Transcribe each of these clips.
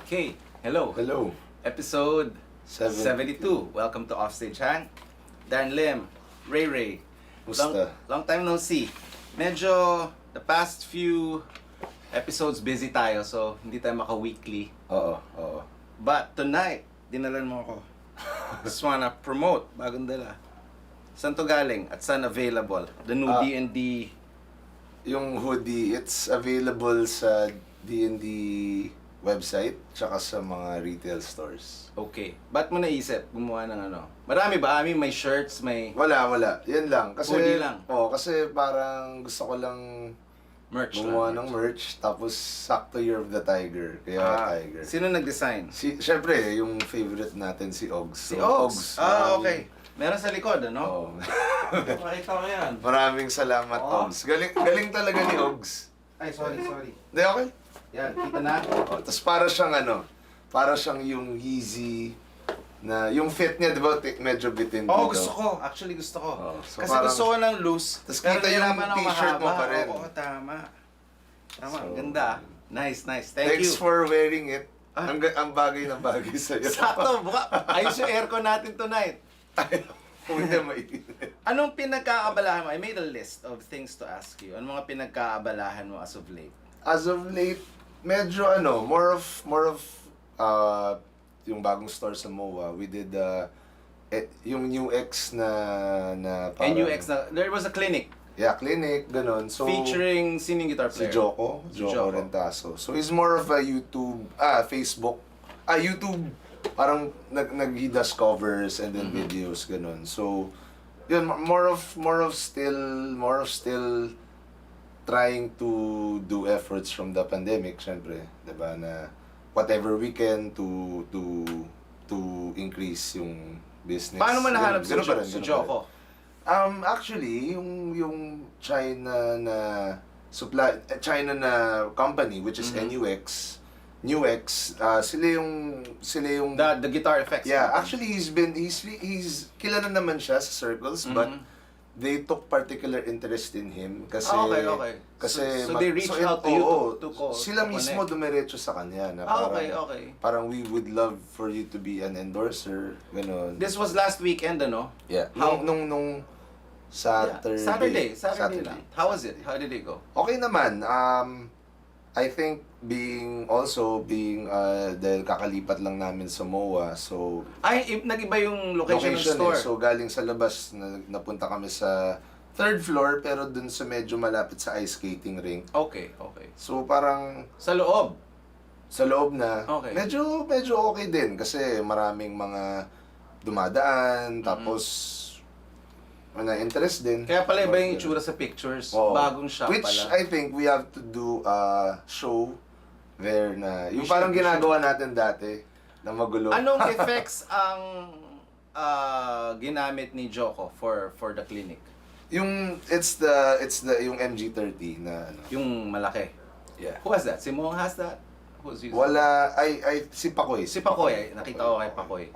Okay, hello. Hello. Episode 72. Welcome to Offstage, ha? Daren Lim, Ray. Long time no see. Medyo, the past few episodes busy tayo, so hindi tayo maka-weekly. Oo. But tonight, dinalan mo ako. Just wanna promote, bagong dala. Saan to galing at saan available? The new D&D. Yung hoodie, it's available sa D&D website tsaka sa mga retail stores. Okay. Ba't mo naisip gumawa ng ano? Marami ba? May shirts, may... Wala. Yan lang. Kasi, hoodie lang? kasi parang gusto ko lang Merch gumawa lang. ng merch, tapos sakto Year of the Tiger. Kaya Tiger. Sino nag-design? Siyempre, yung favorite natin, si Ogs. Si So, Ogs. Okay. Meron sa likod, ano? Oo. Makita ko yan. Maraming salamat, Ogs. Galing talaga ni Ogs. Ay, sorry. Hindi, okay. Yan, kita na. Tapos para siyang yung Yeezy na yung fit niya, di ba, medyo bitin dito. Gusto ko. Actually, gusto ko. So kasi parang, gusto ko ng loose. Tapos kita yung t-shirt mo pa rin. Oo, tama. So, ganda. Nice. Thank you. Thanks for wearing it. Ang bagay na bagay sa'yo. Sakto, ayos yung aircon natin tonight. Hindi mainit. Anong pinagkaabalahan mo? I made a list of things to ask you. Anong mga pinagkaabalahan mo as of late? As of late, medyo more of yung bagong store sa MOA. We did yung New X na parang... NUX na, there was a clinic. Yeah, clinic, ganun. So, featuring sino yung guitar si player? Joko Rentaso. So, he's more of a Facebook, YouTube, parang he does covers and then videos, ganun. So, yun, more of still trying to do efforts from the pandemic, syempre, 'di ba, na whatever we can to increase yung business. Paano mo nahanap Ganun si Joko? Actually, yung China na company, which is NUX, sila yung The guitar effects. yeah, actually he's kilala naman siya sa circles, but they took particular interest in him kasi Okay. kasi so they reached out to you to sila mismo dumiretso sa kanya na parang, okay. Parang we would love for you to be an endorser, gano'n. This was last weekend, ano? Yeah. How- Nung Saturday lang. How was it? How did it go? Okay naman. I think dahil kakalipat lang namin sa MOA, so Nag-iba yung location ng store. So galing sa labas, napunta kami sa third floor, pero dun sa medyo malapit sa ice skating rink. Okay. So parang Sa loob. sa loob na, Okay. medyo okay din kasi maraming mga dumadaan, tapos na-interest din. Kaya pala iba yung itsura sa pictures. Oo. Bagong shop Which pala. I think we have to do a show there na, yung We parang should. ginagawa natin dati, na magulo. Anong effects ang ginamit ni Joko for the clinic? It's yung MG30 na ano. Yung malaki. Yeah. Who has that? Si Mong has that? Who's using Wala, si Pakoy. Si Pakoy. Nakita ko kay Pakoy.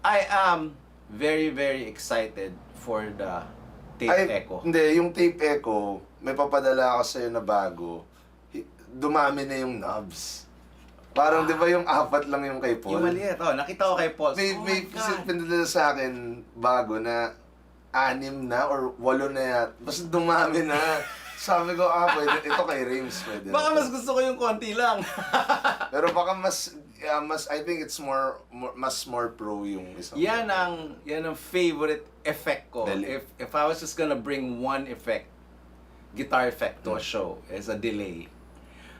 I am very, very excited for the tape echo. Hindi, yung tape echo, may papadala ako sa'yo na bago. Dumami na yung knobs. Parang, di ba yung 4 lang yung kay Paul? Yung maliit. Nakita ko kay Paul. May pinadala sa akin bago na 6 na or 8 na yan. Basta dumami na. Sabi ko, pwede. Ito kay Rayms, pwede. Baka mas gusto ko yung konti lang. Pero baka mas I think it's more pro yung isang. Yan ang favorite effect ko. Delay. If I was just gonna bring one effect, guitar effect to a show, is a delay.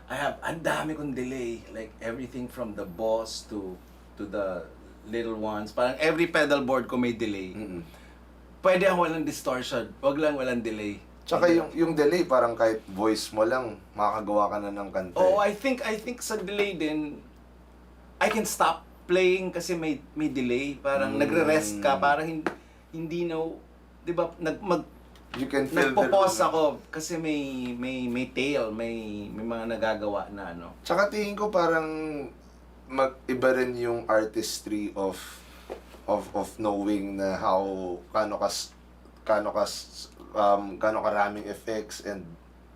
Ang dami kong delay. Like everything from the boss to the little ones. Parang every pedal board ko may delay. Pwede ang walang distortion. Wag lang walang delay. Tsaka yung delay, parang kahit voice mo lang, makakagawa ka na ng kanta. I think sa delay din, I can stop playing kasi may delay. Parang nagre-rest ka, parang hindi na, di ba, You can feel nagpo-pause ako kasi may tail, may mga nagagawa na ano. Tsaka tingin ko parang mag-iba rin yung artistry of knowing na kano karaming effects and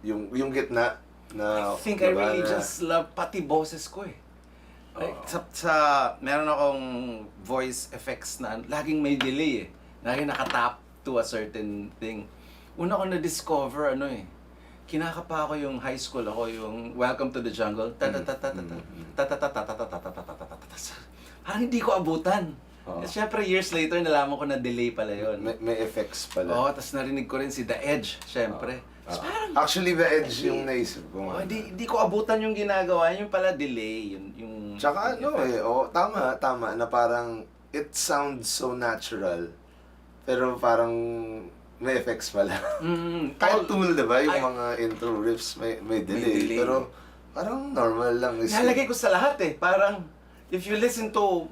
yung gitna na I think I really just love pati boses ko eh. Like, meron akong voice effects na laging may delay eh. Laging nakatap to a certain thing. Una ko na-discover, kinakapa ako yung high school ako, yung Welcome to the Jungle. Parang hindi ko abutan. Siyempre, years later, nalaman ko na delay pala yun. May effects pala. Oo, tapos narinig ko rin si The Edge, siyempre. Actually, The Edge yung naisip ko. Hindi ko abutan yung ginagawa, yung pala delay. Tsaka tama, na parang it sounds so natural. Pero parang may effects pala. Kahit Tool, diba? Yung mga intro riffs, may delay. Pero parang normal lang. Nalagay ko sa lahat eh. Parang, if you listen to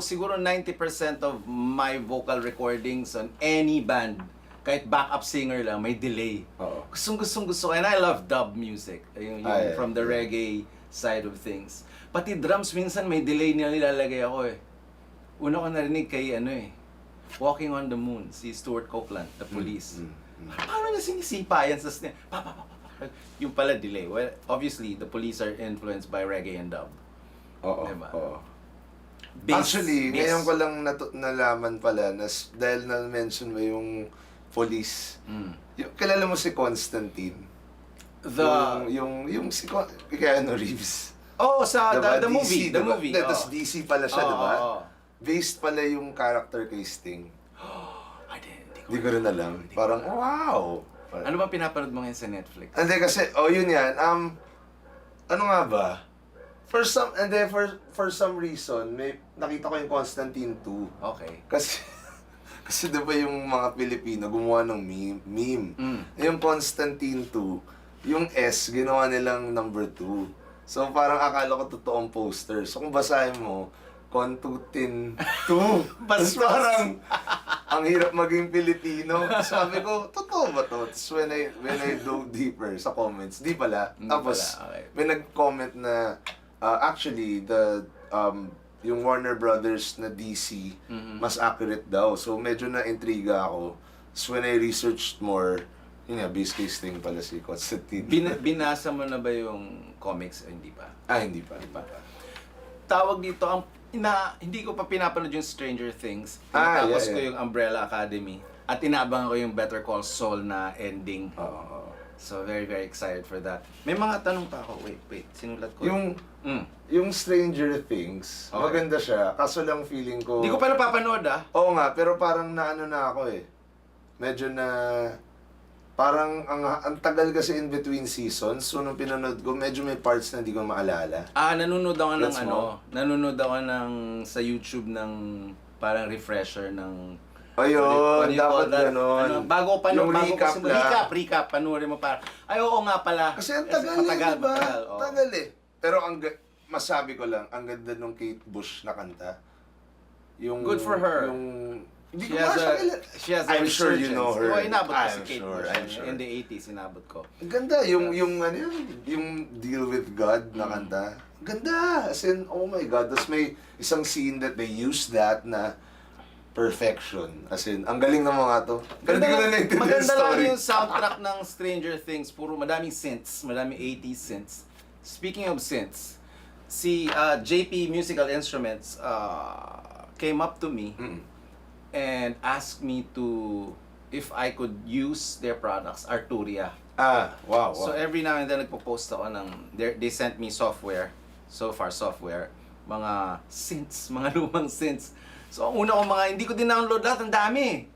siguro 90% of my vocal recordings on any band, kahit backup singer lang, may delay. Gusto ko. And I love dub music. From the reggae side of things. Pati drums, minsan may delay na nilalagay ako eh. Una ko narinig kay Walking on the Moon, si Stuart Copeland, The Police. Paano niya sinisipa yan sa snare? Yung pala delay. Well, obviously, The Police are influenced by reggae and dub. Diba? Actually, ngayon ko lang nalaman pala dahil na-mention mo yung Police. Kilala mo si Constantine? Yung si Keanu Reeves. Sa the movie. The movie. Tapos DC pala siya, diba? Based pala yung character kay Sting. Hindi ko rin alam. Parang, wow! Ano ba pinapanood mo ngayon sa Netflix? Hindi kasi, yun yan. Ano nga ba? For some reason, nakita ko yung Constantine 2. Okay. Kasi diba yung mga Pilipino gumawa ng meme. Yung Constantine 2, yung S, ginawa nilang number 2. So parang akala ko totoong poster. So kung basahin mo, Contutin 2. Parang, ang hirap maging Pilipino. Sabi ko, totoo ba to? Tapos when I dove deeper sa comments, di pala. Tapos, may nag-comment na, actually, yung Warner Brothers na DC, mas accurate daw. So, medyo na-intriga ako. So, when I researched more, yun nga, base case thing pala si Constantine. Binasa mo na ba yung comics? Hindi pa. Hindi pa. Tawag dito, hindi ko pa pinapanood yung Stranger Things. Tapos ko yung Umbrella Academy. At inaabangan ko yung Better Call Saul na ending. So, very, very excited for that. May mga tanong pa ako. Wait. Sinulat ko. Yung Stranger Things, maganda siya. Kaso lang feeling ko... Hindi ko pa napapanood Oo nga, pero parang naano na ako eh. Medyo na... Parang ang tagal kasi in between seasons. So nung pinanood ko, medyo may parts na hindi ko maalala. Nanonood ako nanonood ako sa YouTube ng parang refresher ng... Ayun, dapat gano'n. Bago recap, panoorin mo para. Oo nga pala. Kasi ang tagal diba? Tagal eh. Pero masabi ko lang, ang ganda nung Kate Bush na kanta. Good for her. She has a I'm sure you know her. Inabot ko si Kate Bush. In the 80s, inabot ko. Ang ganda. Yung Deal with God na kanta. Ganda. As in, oh my God. Tapos may isang scene that they use that na perfection. As in, ang galing ng mga to. Pero hindi ko na naintindihan yung story. Maganda lang yung soundtrack ng Stranger Things. Puro madaming synths. Madaming 80s synths. Speaking of synths, si JP Musical Instruments came up to me and asked me if I could use their products, Arturia. Wow. So every now and then nagpo-post ako they sent me software, software, mga synths, mga lumang synths. So ang una ko hindi ko din-download lahat, ang dami.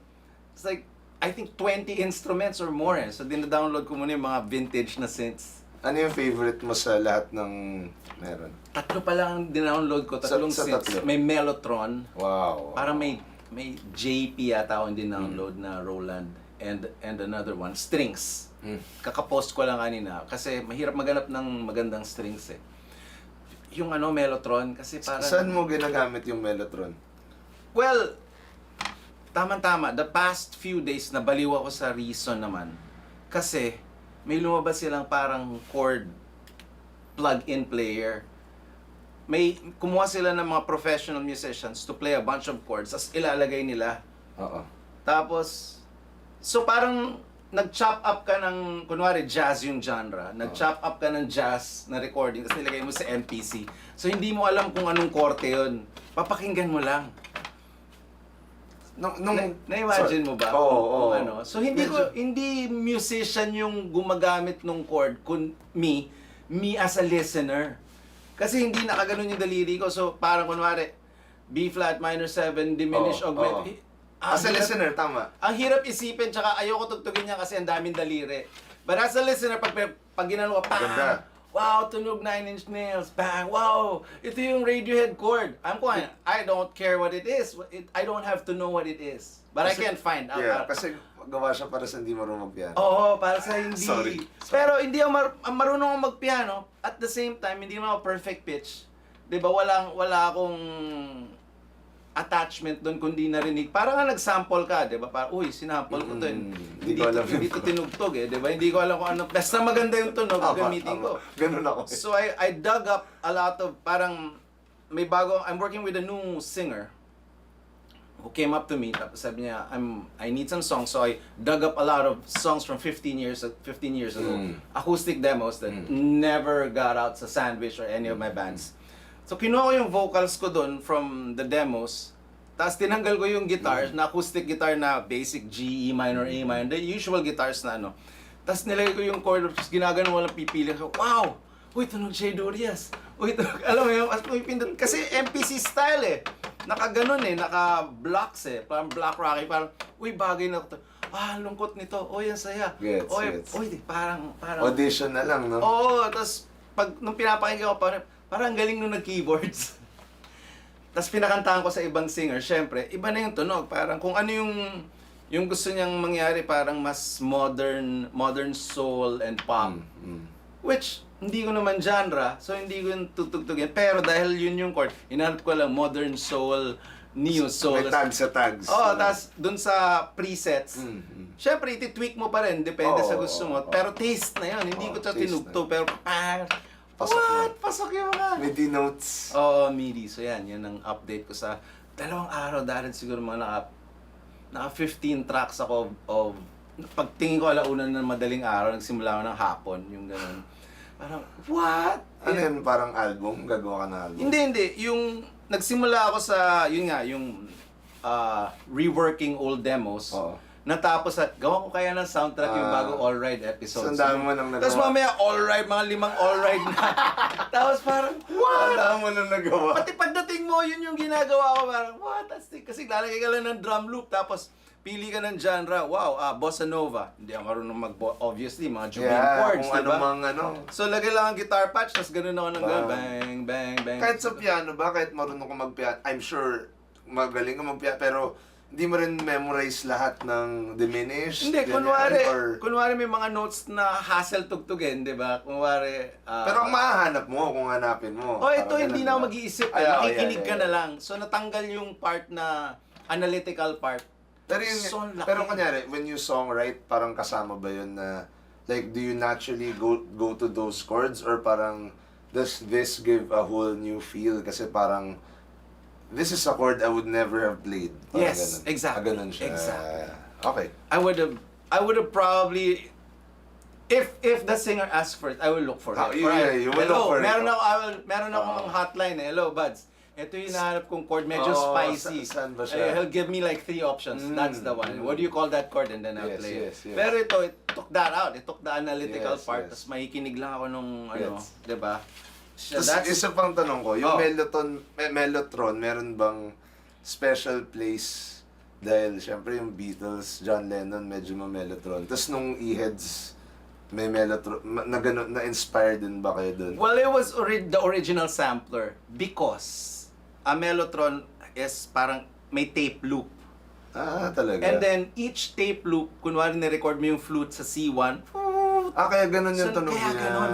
It's like, I think 20 instruments or more. So din-download ko muna yung mga vintage na synths. Ano yung favorite mo sa lahat ng meron? Tatlo pa lang din-download ko, tatlong synths. May Mellotron. Wow. Parang may JP yata akong din-download na Roland and another one, strings. Kakapost ko lang kanina kasi mahirap maghanap ng magandang strings eh. Yung Mellotron kasi parang... Saan mo ginagamit yung Mellotron? Well, tama-tama. The past few days, nabaliw ako sa Reason naman. Kasi, may lumabas silang parang chord plug-in player. Kumuha sila ng mga professional musicians to play a bunch of chords, as ilalagay nila. Tapos, so parang nag-chop up ka ng, kunwari jazz yung genre, nag-chop up ka ng jazz na recording, tapos nilagay mo sa MPC. So hindi mo alam kung anong korte yun. Papakinggan mo lang. Na-imagine mo ba? Oo. Ano? So hindi musician yung gumagamit ng chord, me as a listener. Kasi hindi nakaganon yung daliri ko. So parang kunwari, B flat minor 7 diminish augment. As a listener, tama. Ang hirap isipin, tsaka ayoko tugtugin niya kasi ang daming daliri. But as a listener, pag ginano ka, bang! Wow, tunog 9 Inch Nails, bang! Wow! Ito yung Radiohead chord. I don't care what it is. I don't have to know what it is. But I can't find out. Yeah, kasi gawa siya para sa hindi marunong magpiano. Oo, para sa hindi. Sorry. Pero hindi ako marunong akong magpiano. At the same time, hindi naman ako perfect pitch. 'Di ba? Wala akong attachment doon kundi narinig. Parang nga nag-sample ka, 'di ba? Parang sinample ko 'to. Hindi ko alam. Hindi to tinugtog 'di ba? Hindi ko alam kung ano. Basta maganda yung tunog, gamitin ko. Ganun ako. So I dug up a lot of parang I'm working with a new singer who came up to me, tapos sabi niya, I need some songs. So I dug up a lot of songs from 15 years ago. Acoustic demos that never got out sa Sandwich or any of my bands. So kinuha ko yung vocals ko doon from the demos, tapos tinanggal ko yung guitars, na acoustic guitar na basic G, E minor, A minor, the usual guitars na ano. Tapos nilagay ko yung chord, tapos ginagano walang pipili. So, wow! Uy, tunog J. Dorias. Uy, tunog, alam mo yung, kasi MPC style eh. Naka-ganon eh, naka-blocks eh. Parang block rocky, parang, uy, bagay na ito. Lungkot nito. Uy, ang saya. Gets. Uy, parang... Audition na lang, no? Oo, tapos, nung pinapakinggan ko, parang ang galing nung nag-keyboards. Tapos pinakantahan ko sa ibang singer, syempre, iba na yung tunog. Parang kung ano yung gusto niyang mangyari, parang mas modern soul and pop. Which, hindi ko naman genre, so hindi ko yung tutugtugin. Pero dahil yun yung chord, hinanap ko lang modern soul, neo soul. May tags sa tags. Tapos dun sa presets, syempre iti-tweak mo pa rin, depende sa gusto mo. Pero taste na yun, hindi ko ito tinugtog. Pero pasok yung mga... MIDI notes. Oo, MIDI. So yan ang update ko sa 2 araw. Daren siguro mga naka 15 tracks ako of... Pagtingin ko alauna ng madaling araw, nagsimula ako ng hapon, yung gano'n. Parang, what? Ano yun, parang album? Gagawa ka ng album? Hindi. Yung nagsimula ako sa, yung reworking old demos. Natapos at gawa ko kaya ng soundtrack yung bago All Ride episode. So, ang dami mo nang nagawa. Tapos mamaya All Ride, mga 5 All Ride na. Tapos parang, what? Ang dami mo nang nagawa. Pati pagdating mo, yun yung ginagawa ko. Parang, what? Kasi lalagay ka lang ng drum loop. Tapos, pili ka ng genre. Wow, bossa nova. Hindi ako marunong obviously, mga Jubian chords, kung diba? ano. So, lagay lang ang guitar patch, tapos ganun ako ng gano'n. Bang, bang, bang. Kahit sa piano ba, kahit marunong ka magpiano, I'm sure magaling ka magpiano, pero hindi mo rin memorize lahat ng diminished? Hindi, kunwari may mga notes na hassle tugtugin, di ba? Kunwari... pero ang mahahanap mo kung hanapin mo. Ito hindi na ako mag-iisip. Nakikinig ka na lang. So, natanggal yung part na analytical part. Pero kunyari, when you songwrite, parang kasama ba yun na, like, do you naturally go to those chords or parang, does this give a whole new feel? Kasi parang, this is a chord I would never have played. Parang yes, ganun. exactly. Ganun siya. Exactly. Okay. I would have probably, if the singer asks for it, I will look for it. You will look for it. Meron akong hotline eh. Hello, buds. Ito yung nahanap kong chord, medyo spicy. Saan ba siya? He'll give me like 3 options. That's the one. What do you call that chord? And then I'll play it. Yes. Pero ito, it took that out. It took the analytical part. Tapos makikinig lang ako nung diba? Tapos isa pang tanong ko, yung Mellotron, meron bang special place? Dahil syempre yung Beatles, John Lennon, medyo ma-Mellotron. Tapos nung E-Heads, may Mellotron, na-inspired din ba kayo dun? Well, it was the original sampler because a Mellotron is parang may tape loop. Talaga? And then each tape loop, kunwari ni-record mo yung flute sa C1. Kaya ganun yung tunog niya. Kaya ganun.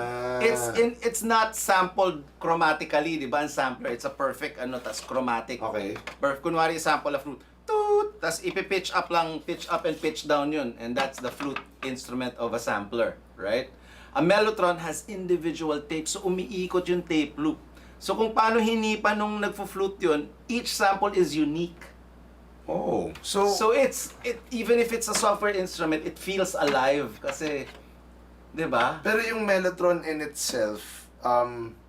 It's not sampled chromatically, di ba? Ang sampler, it's a perfect, tas chromatic. Okay. Kunwari sample a flute. Toot! Tas ipi-pitch up lang, pitch up and pitch down yun. And that's the flute instrument of a sampler, right? A Mellotron has individual tapes, so umiikot yung tape loop. So kung paano hinipa nung nagfo-flute yun, each sample is unique. So even if it's a software instrument, it feels alive kasi, 'di ba? Pero yung Mellotron in itself,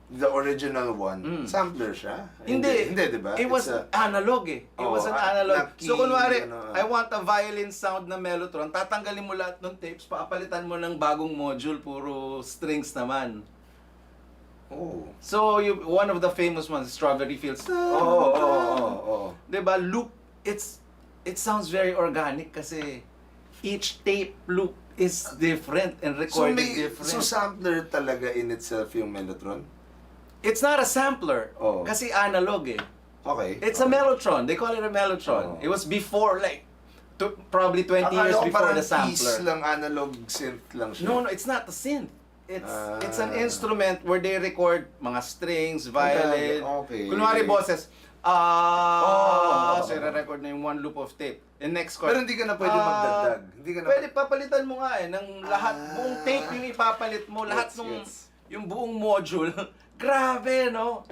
the original one, sampler siya? Hindi. Hindi, di ba? It was analog eh. It was an analog. key, So kunwari, ano, I want a violin sound na mellotron, tatanggalin mo lahat ng tapes, papalitan mo ng bagong module, puro strings naman. Oh. So, one of the famous ones, Strawberry Fields. Oh. Diba? Loop, it sounds very organic kasi each tape loop is different and recorded different. So sampler talaga in itself yung mellotron? It's not a sampler. Oh. Kasi analog eh. Okay. It's a mellotron. They call it a mellotron. Oh. It was before, like, probably 20 years before the sampler. Keys lang, analog synth lang siya. No, it's not a synth. It's an instrument where they record mga strings, violin. Okay. Kunwari boses, so i-record na yung one loop of tape. And next chord. Pero hindi ka na pwede magdagdag. Hindi ka na Pwede, papalitan mo nga eh, ng lahat, buong tape yung ipapalit mo, lahat ng, yung buong module. Grabe, no?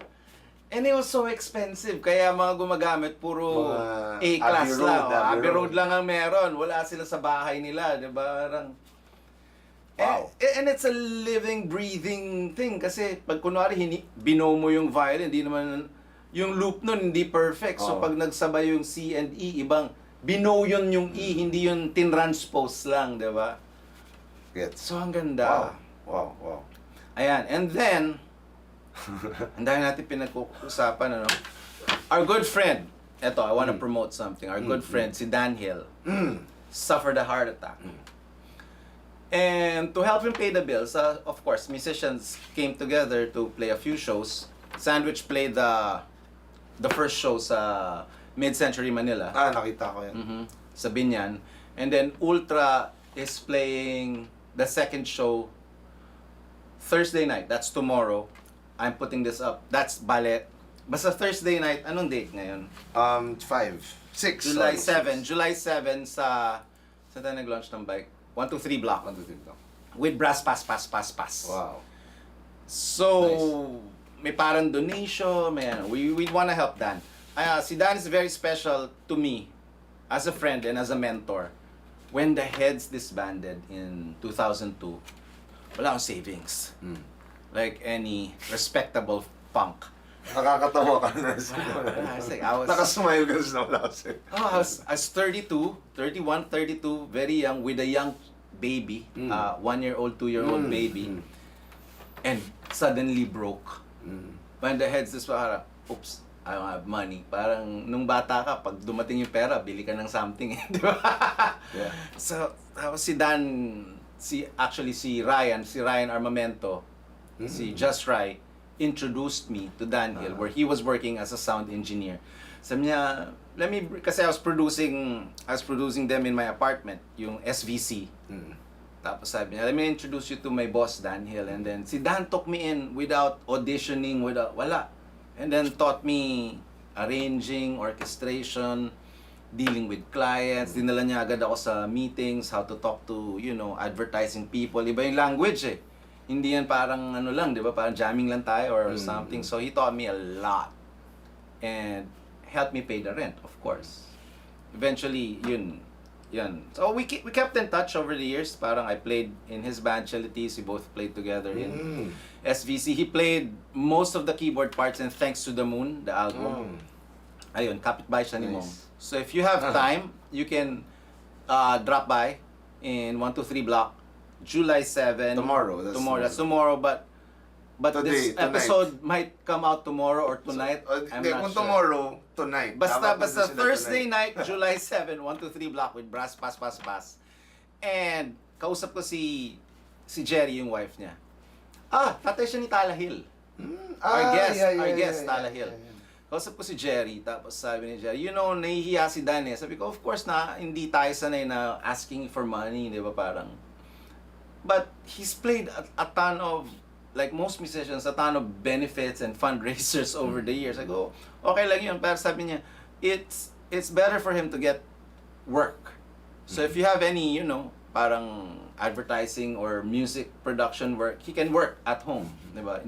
And it was so expensive, kaya mga gumagamit, puro A-class lang. Abbey Road lang ang meron. Wala sila sa bahay nila, di ba? Wow. And it's a living, breathing thing. Kasi pag kunwari binow mo yung violin, hindi naman, yung loop nun hindi perfect. So pag nagsabay yung C and E, ibang, binow yun yung E, hindi yung tinranspose lang, di ba? So ang ganda. Wow. Ayan, and then, ang dahil natin pinag-uusapan, ano? Our good friend, eto, I want to promote something. Our good friend, si Daniel, suffered a heart attack. And to help him pay the bills, of course, musicians came together to play a few shows. Sandwich played the first show sa Mid-Century Manila. Nakita ko yan. Sa Binyan. And then Ultra is playing the second show Thursday night. That's tomorrow. I'm putting this up. That's ballet. Basta Thursday night, anong date ngayon? 6. July 7. July 7 sa... Saan tayo nag-launch ng bike? 123 block. With brass pass. Wow. So, may parang donation, may ano. We want to help Dan. Si Dan is very special to me as a friend and as a mentor. When the Heads disbanded in 2002, wala akong savings. Like any respectable punk. Nakakatawa ka na. Nakasmile ka na wala kasi. I was 31, 32, very young, with a young baby, 1-year-old, 2-year-old baby, and suddenly broke. When the Heads is parang, oops, I don't have money. Parang nung bata ka, pag dumating yung pera, bili ka ng something, di ba? Yeah. So, tapos si Dan, si Ryan Armamento, si Just Rai, introduced me to Daniel, where he was working as a sound engineer. Sabi niya, kasi I was producing them in my apartment, yung SVC. Tapos sabi niya, let me introduce you to my boss, Daniel. And then si Dan took me in without auditioning, wala. And then taught me arranging, orchestration, dealing with clients. Dinala niya agad ako sa meetings, how to talk to, advertising people. Iba yung language eh. Hindi yan parang ano lang, di ba? Parang jamming lang tayo or something. So he taught me a lot. And helped me pay the rent, of course. Eventually, yun. So we kept in touch over the years. Parang I played in his band, Chilities. We both played together in SVC. He played most of the keyboard parts in Thanks to the Moon, the album. Ayun, kapitbahay siya ni Mom. So if you have time, you can drop by in 123 block. July 7. Tomorrow. That's tomorrow, but today, this episode might come out tomorrow or tonight. I'm not sure. Tomorrow, tonight. Basta Thursday night, July 7, 123 block with brass pass. And kausap ko si Jerry, yung wife niya. Tatay siya ni Tala Hill. Our guest, Tala Hill. Kausap ko si Jerry, tapos sabi ni Jerry, nahihiya si Dan eh. Sabi ko, of course na, hindi tayo sanay na asking for money, di ba parang. But he's played a ton of, like most musicians, a ton of benefits and fundraisers over the years. I go, okay lang yun. Pero sabi niya, it's better for him to get work. So if you have any, parang advertising or music production work, he can work at home. Diba?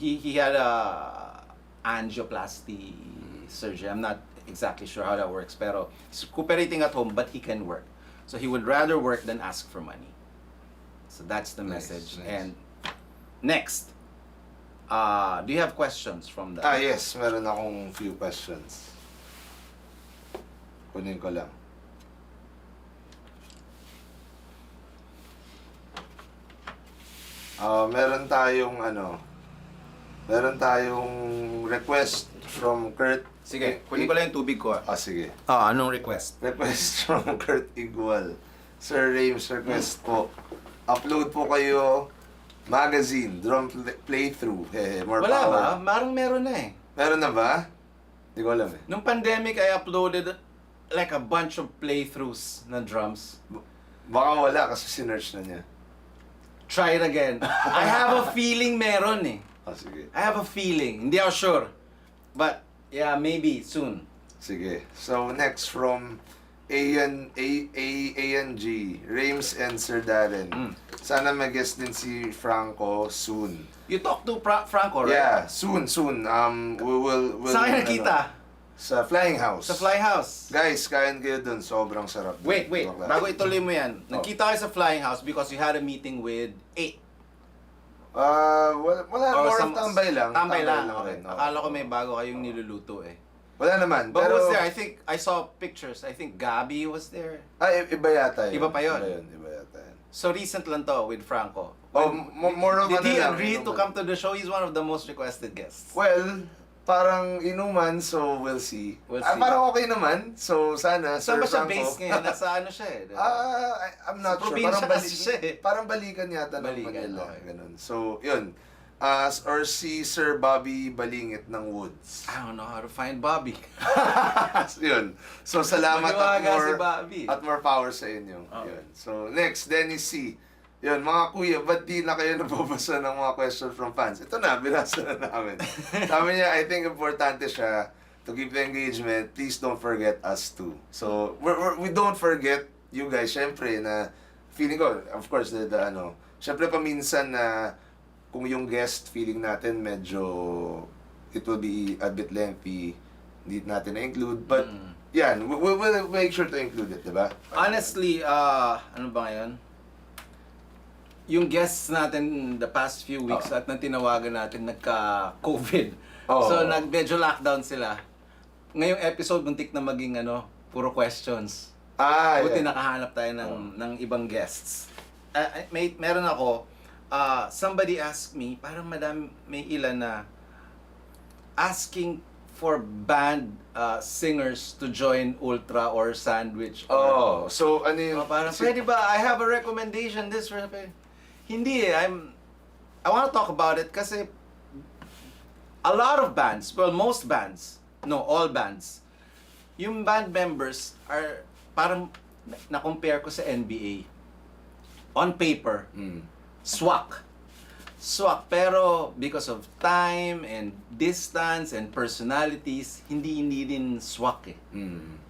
He had a angioplasty surgery. I'm not exactly sure how that works. Pero he's recuperating at home, but he can work. So he would rather work than ask for money. So that's the message. Nice. And next, Do you have questions from that? Yes. Meron akong few questions. Kunin ko lang. Meron tayong request from Kurt. Sige, kunin ko lang yung tubig ko. Sige. Anong request? Request from Kurt Igual. Sir Rayms, request po. Upload po kayo magazine, drum playthrough. More Wala power. ba? Parang meron na eh. Meron na ba? Hindi ko alam eh. Nung pandemic, I uploaded like a bunch of playthroughs na drums. Baka wala kasi sinearch na niya. Try it again. I have a feeling meron eh. Sige. I have a feeling. Hindi ako sure. But, yeah, maybe soon. Sige. So, next from ANG, Rayms and Sir Daren. Sana mag-guest din si Franco soon. You talked to Franco, right? Yeah, soon. We'll Saan kayo nakita? Sa Flying House. Sa Flying House. Guys, kain kayo dun. Sobrang sarap. Wait. Bago ituloy mo yan. Nagkita kayo sa Flying House because you had a meeting with 8. Wala. Or More of tambay lang. Tambay lang. rin. Akala ko may bago kayong niluluto eh. Wala naman. But pero, was there? I think I saw pictures. I think Gabi was there. Iba yata yun. Iba pa yun? Iba yata yun. So recent lang to with Franco. More of Did he lang, agree to inuman. come to the show? He's one of the most requested guests. Well, parang inuman, so we'll see. We'll see. Parang okay naman. So, sana, Saan Sir ba siya Franco. based ngayon? Nasa ano siya eh? diba? I'm not Sa sure. probinsya Parang, kasi siya eh. parang balikan yata ng Balikan, Manila. okay. Ganun. So, yun. Or si Sir Bobby Balingit ng Woods. I don't know how to find Bobby. Yun. So, salamat Maniwaga si more, Bobby. at more power sa inyo. Okay. Yun. So, next, Dennis C. Yun, mga kuya, ba't di na kayo nababasa ng mga question from fans? Ito na, binasa na namin. Sabi niya, I think importante siya to keep the engagement. Please don't forget us too. So, we don't forget you guys. Siyempre, na feeling ko, of course, siyempre paminsan na kung yung guest feeling natin medyo it will be a bit lengthy, hindi natin na-include. But, yan, we'll make sure to include it, diba? Honestly, ano ba ngayon? Yung guests natin the past few weeks at nang tinawagan natin nagka-COVID. So medyo lockdown sila. Ngayong episode muntik na maging puro questions. Buti nakahanap tayo ng ibang guests. Meron ako, somebody asked me, parang may ilan na asking for band singers to join Ultra or Sandwich. So ano yung... Parang, pwede ba? I have a recommendation. Hindi eh. I want to talk about it kasi a lot of bands, well, most bands, no, all bands, yung band members are parang na-compare ko sa NBA. On paper, swak. Pero because of time and distance and personalities, hindi din swak eh.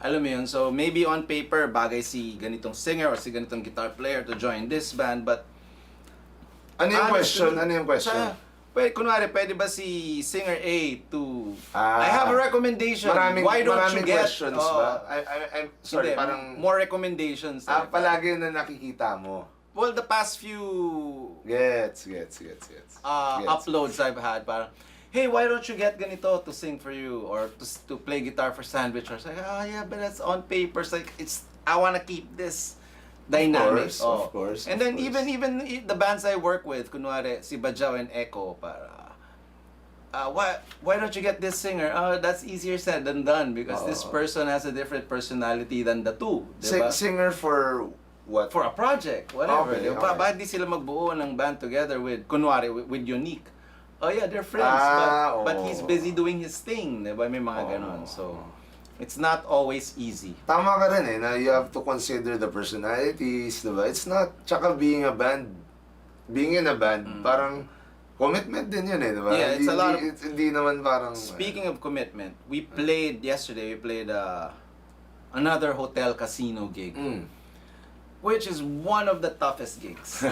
Alam mo yun? So maybe on paper, bagay si ganitong singer or si ganitong guitar player to join this band, but Ano yung question? Kunwari, pwede ba si singer A to... I have a recommendation. Why don't you get... questions ba? I'm sorry, hindi, parang... more recommendations. palagi na nakikita mo. Well, the past few... Gets. uploads I've had, parang, hey, why don't you get ganito to sing for you or to play guitar for Sandwich? Or it's like, yeah, but that's on paper. It's like, I want to keep this dynamic. Of course. And then even the bands I work with, kunwari si Bajao and Echo, para why don't you get this singer? That's easier said than done because this person has a different personality than the two. Diba? Singer for what? For a project, whatever. Okay, Diba? okay. Bakit di sila magbuo ng band together with, kunwari, with Unique? Oh yeah, they're friends, but he's busy doing his thing. Diba? May mga ganon. So, it's not always easy. Tama ka rin eh, na you have to consider the personalities, diba? It's not, tsaka being in a band, parang commitment din yun eh, diba? Yeah, it's a lot of... Hindi naman parang... Speaking of commitment, we played another hotel casino gig, which is one of the toughest gigs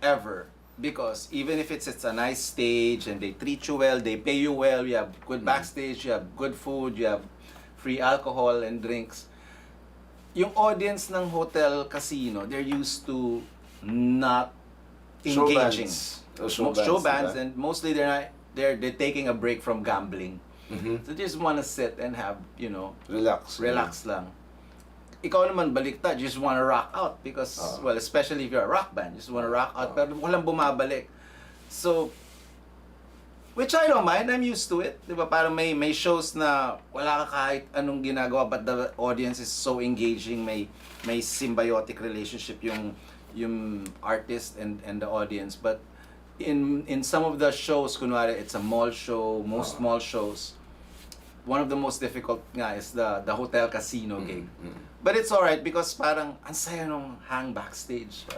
ever. Because even if it's a nice stage and they treat you well, they pay you well, you have good backstage, you have good food, you have free alcohol and drinks. Yung audience ng hotel casino, they're used to not engaging. Show bands, And mostly they're they're taking a break from gambling. Mhm. So just wanna sit and have, Relax. relax lang. Ikaw naman baliktad, you just wanna rock out because, well, especially if you're a rock band, you just wanna rock out, pero walang bumabalik. So, which I don't mind, I'm used to it. Di ba? Parang may shows na wala ka kahit anong ginagawa, but the audience is so engaging, may symbiotic relationship yung artist and the audience. But in some of the shows, kunwari, it's a mall show, most mall shows, one of the most difficult nga is the hotel casino gig. But it's alright because parang ang saya nung hang backstage.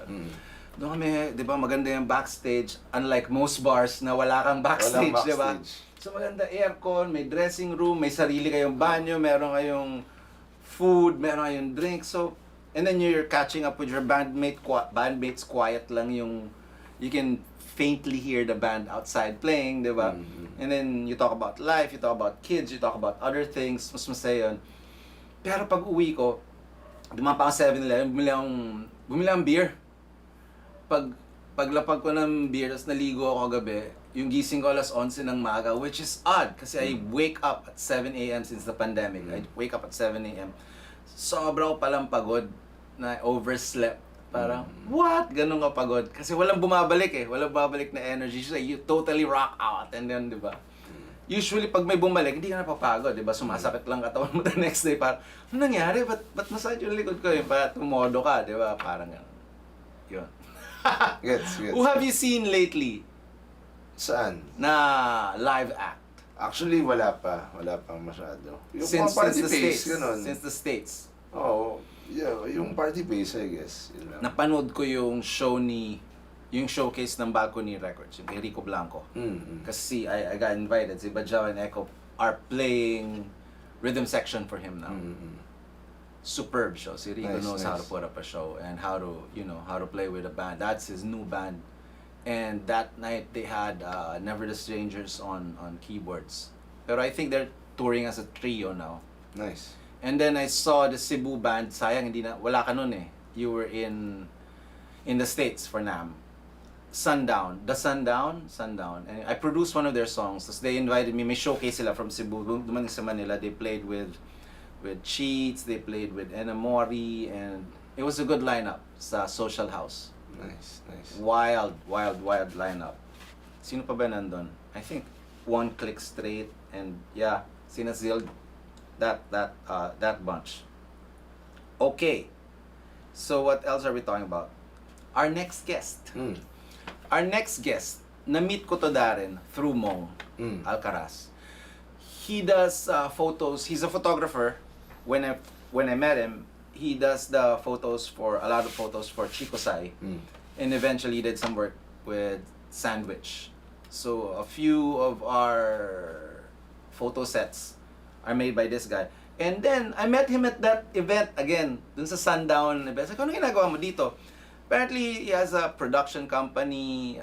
Doon kami, di ba, maganda yung backstage. Unlike most bars na wala kang backstage, di ba? So maganda aircon, may dressing room, may sarili kayong banyo, meron kayong food, meron kayong drink. So, and then you're catching up with your bandmates, quiet lang yung, you can faintly hear the band outside playing, di ba? And then you talk about life, you talk about kids, you talk about other things, mas masaya yun. Pero pag uwi ko, dumapa ako 7-Eleven, bumili akong beer. Paglapag ko ng beer, tapos naligo ako kagabi, yung gising ko alas 11 ng maga, which is odd kasi I wake up at 7 a.m. since the pandemic. I wake up at 7 a.m. Sobra ko palang pagod na overslept. Parang, what? Ganun ka pagod. Kasi walang bumabalik eh. Walang bumabalik na energy. So, you totally rock out. And then, di ba? Usually, pag may bumalik, hindi ka napapagod. Di ba? Sumasakit lang katawan mo the next day. Parang, ano nangyari? Ba't masakit yung likod ko? Parang tumodo ka. Di ba? Parang gano'n. Yun. Gets. Who have you seen lately Saan? na live act? Actually, wala pa masyado. Yung Since party the pace, States. ganun. Since the States. Oo. Yeah, yung party pace, I guess. Yun lang. Napanood ko yung showcase ng Balcony Records, yung kay Rico Blanco. Kasi I got invited. Si Bajao and Echo are playing rhythm section for him now. Superb show. Si Rico knows how to put up a show and how to play with a band. That's his new band. And that night they had Never the Strangers on keyboards. Pero I think they're touring as a trio now. Nice. And then I saw the Cebu band. Sayang wala ka nun eh. You were in the States for NAMM. Sundown. And I produced one of their songs. So they invited me. May showcase sila from Cebu. Dumating sa Manila. They played with Cheats. They played with Enamori. And it was a good lineup sa Social House. Nice. Wild lineup. Sino pa ba nandun? I think One Click Straight and yeah, Sina Zil, that bunch. Okay. So what else are we talking about? Our next guest. Our next guest, na-meet ko to Daren through Mong Alcaraz. He does photos. He's a photographer. When I met him, he does a lot of photos for Chico Sai. And eventually did some work with Sandwich. So a few of our photo sets are made by this guy. And then I met him at that event again, dun sa Sundown event. Sabi ko, ano ginagawa mo dito? Apparently he has a production company,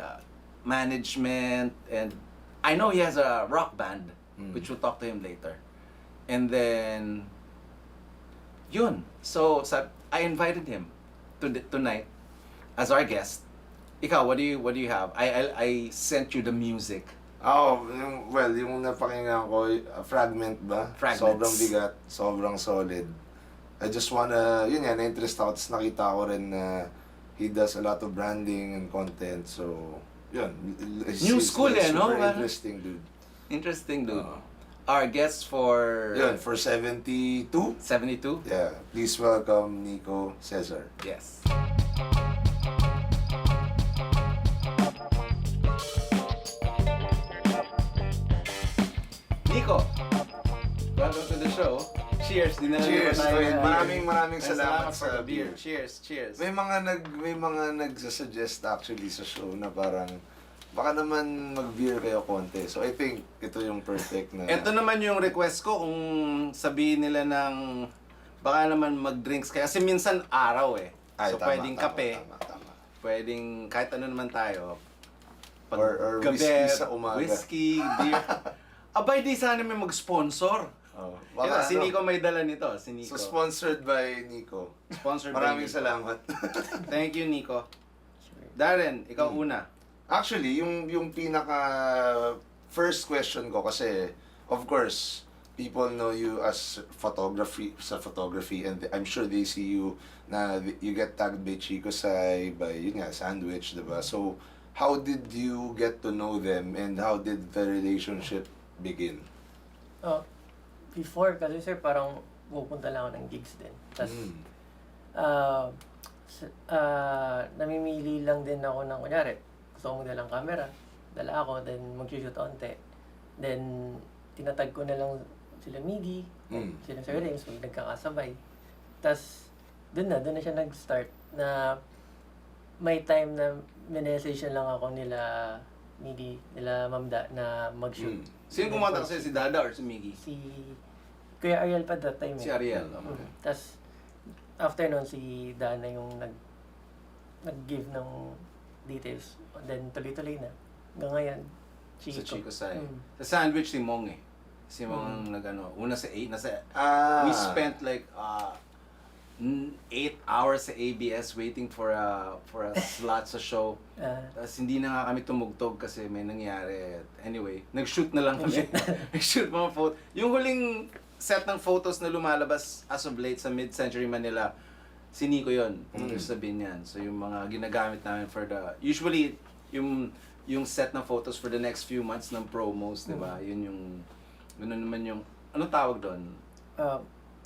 management, and I know he has a rock band, which we'll talk to him later. And then yun. So I invited him tonight as our guest. Ikaw, what do you have? I sent you the music. Yung napakinggan ko, Fragment ba? Fragments. Sobrang bigat, sobrang solid. I just wanna, na-interest ako, tapos nakita ko rin na he does a lot of branding and content, so, yun. New school no? Super interesting, dude. Interesting, dude. Our guest for... Yun, for 72? 72? Yeah. Please welcome Niko Cezar. Yes. Nico, welcome to the show. Cheers. Cheers. Maraming salamat sa beer. Cheers. May mga nagsasuggest actually sa show na parang baka naman mag-beer kayo konti. So I think ito yung perfect na... Ito naman yung request ko kung sabihin nila ng baka naman mag-drinks kayo. Kasi minsan araw eh. So pwedeng kape. Tama. Pwedeng kahit ano naman tayo. Pag Or gabi, whiskey sa umaga. Whiskey, beer. Abay, di sana may mag-sponsor. Si Nico may dala nito. Si Nico. So sponsored by Nico. Sponsored Maraming by Nico. salamat. Thank you, Nico. Daren, ikaw una. Actually, yung pinaka first question ko kasi, of course, people know you as photography, and I'm sure they see you na you get tagged by Chico Sai, by yun nga, Sandwich, diba? So, how did you get to know them and how did the relationship begin? Before kasi sir, parang pupunta lang ako ng gigs din. Tapos, namimili lang din ako ng, kunyari, gusto ko magdalang camera, dala ako, then mag-shoot onte. Then, tinatag ko na lang sila Miggy, sila Sir Rayms, nagkakasabay. Tapos, doon na siya nag-start na may time na minessage lang ako nila Miggy, nila Mamda na mag-shoot. Sino kumanta kasi, si Dada or si Miggy? Si Kuya Ariel pa that time. Si Ariel. Okay. Tapos, after nun, si Dana yung nag-give ng details. Then, tuloy-tuloy na. Hanggang ngayon, Chico. Sa Chico Sai. Sa Sandwich, si Mong eh. Si Mong una sa 8, we spent like 8 hours sa ABS waiting for a slot sa show. Tapos hindi na nga kami tumugtog kasi may nangyari. Anyway, nag-shoot na lang kami. Nag-shoot mga photo. Yung huling set ng photos na lumalabas as of late sa Mid-Century Manila, si Nico yun. Kung sabihin yan. So yung mga ginagamit namin for usually yung set ng photos for the next few months ng promos, di ba? Yun yung, gano'n naman yung, anong tawag doon?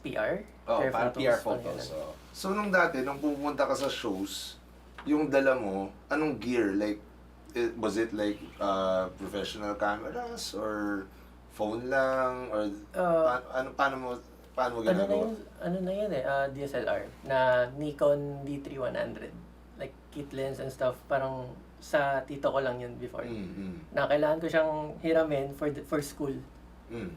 PR? Parang PR photos. So, nung dati, nung pupunta ka sa shows, yung dala mo, anong gear? Like, was it like professional cameras or phone lang? Or paano mo ginagawa? Ano na yun DSLR na Nikon D3100. Like kit lens and stuff. Parang sa tito ko lang yun before. Na kailangan ko siyang hiramin for school.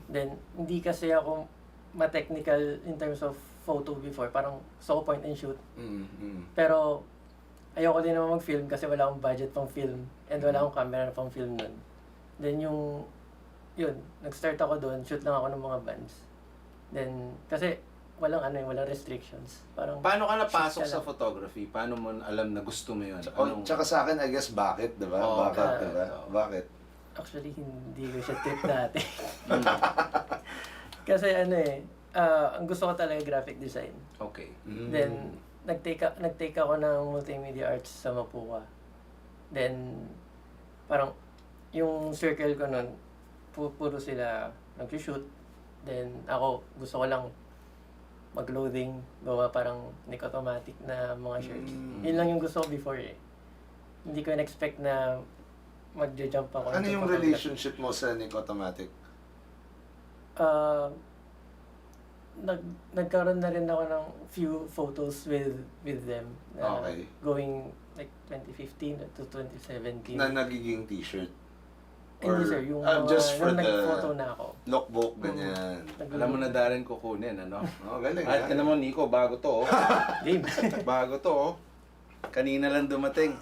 Then, hindi kasi ako ma-technical in terms of photo before. Parang gusto ko point and shoot. Pero, ayoko din naman mag-film kasi wala akong budget pang film. And wala akong camera pang film nun. Then yun, nag-start ako doon, shoot lang ako ng mga bands. Then, kasi walang restrictions. Parang paano ka napasok sa photography? Paano mo alam na gusto mo yun? Tsaka sa akin, I guess, bakit, diba? Bakit? Actually, hindi ko siya trip dati. Kasi ang gusto ko talaga graphic design. Okay. Then, nag-take ako ng multimedia arts sa Mapua. Then, parang yung circle ko nun, puro sila nag-shoot. Then, ako, gusto ko lang mag-loading, gawa parang Nico automatic na mga shirts. Yun lang yung gusto ko before eh. Hindi ko in-expect na mag-jump ako. Ano yung relationship mo sa Nico automatic? Nagkaroon na rin ako ng few photos with them. Okay. Going like 2015 to 2017. Na nagiging t-shirt? Hindi sir, yung just for nag-photo na ako. Lookbook, ganyan. Alam mo na Daren kukunin, ano? Galing. At ano mo, Nico, bago to, oh. Game. Bago to, oh. Kanina lang dumating.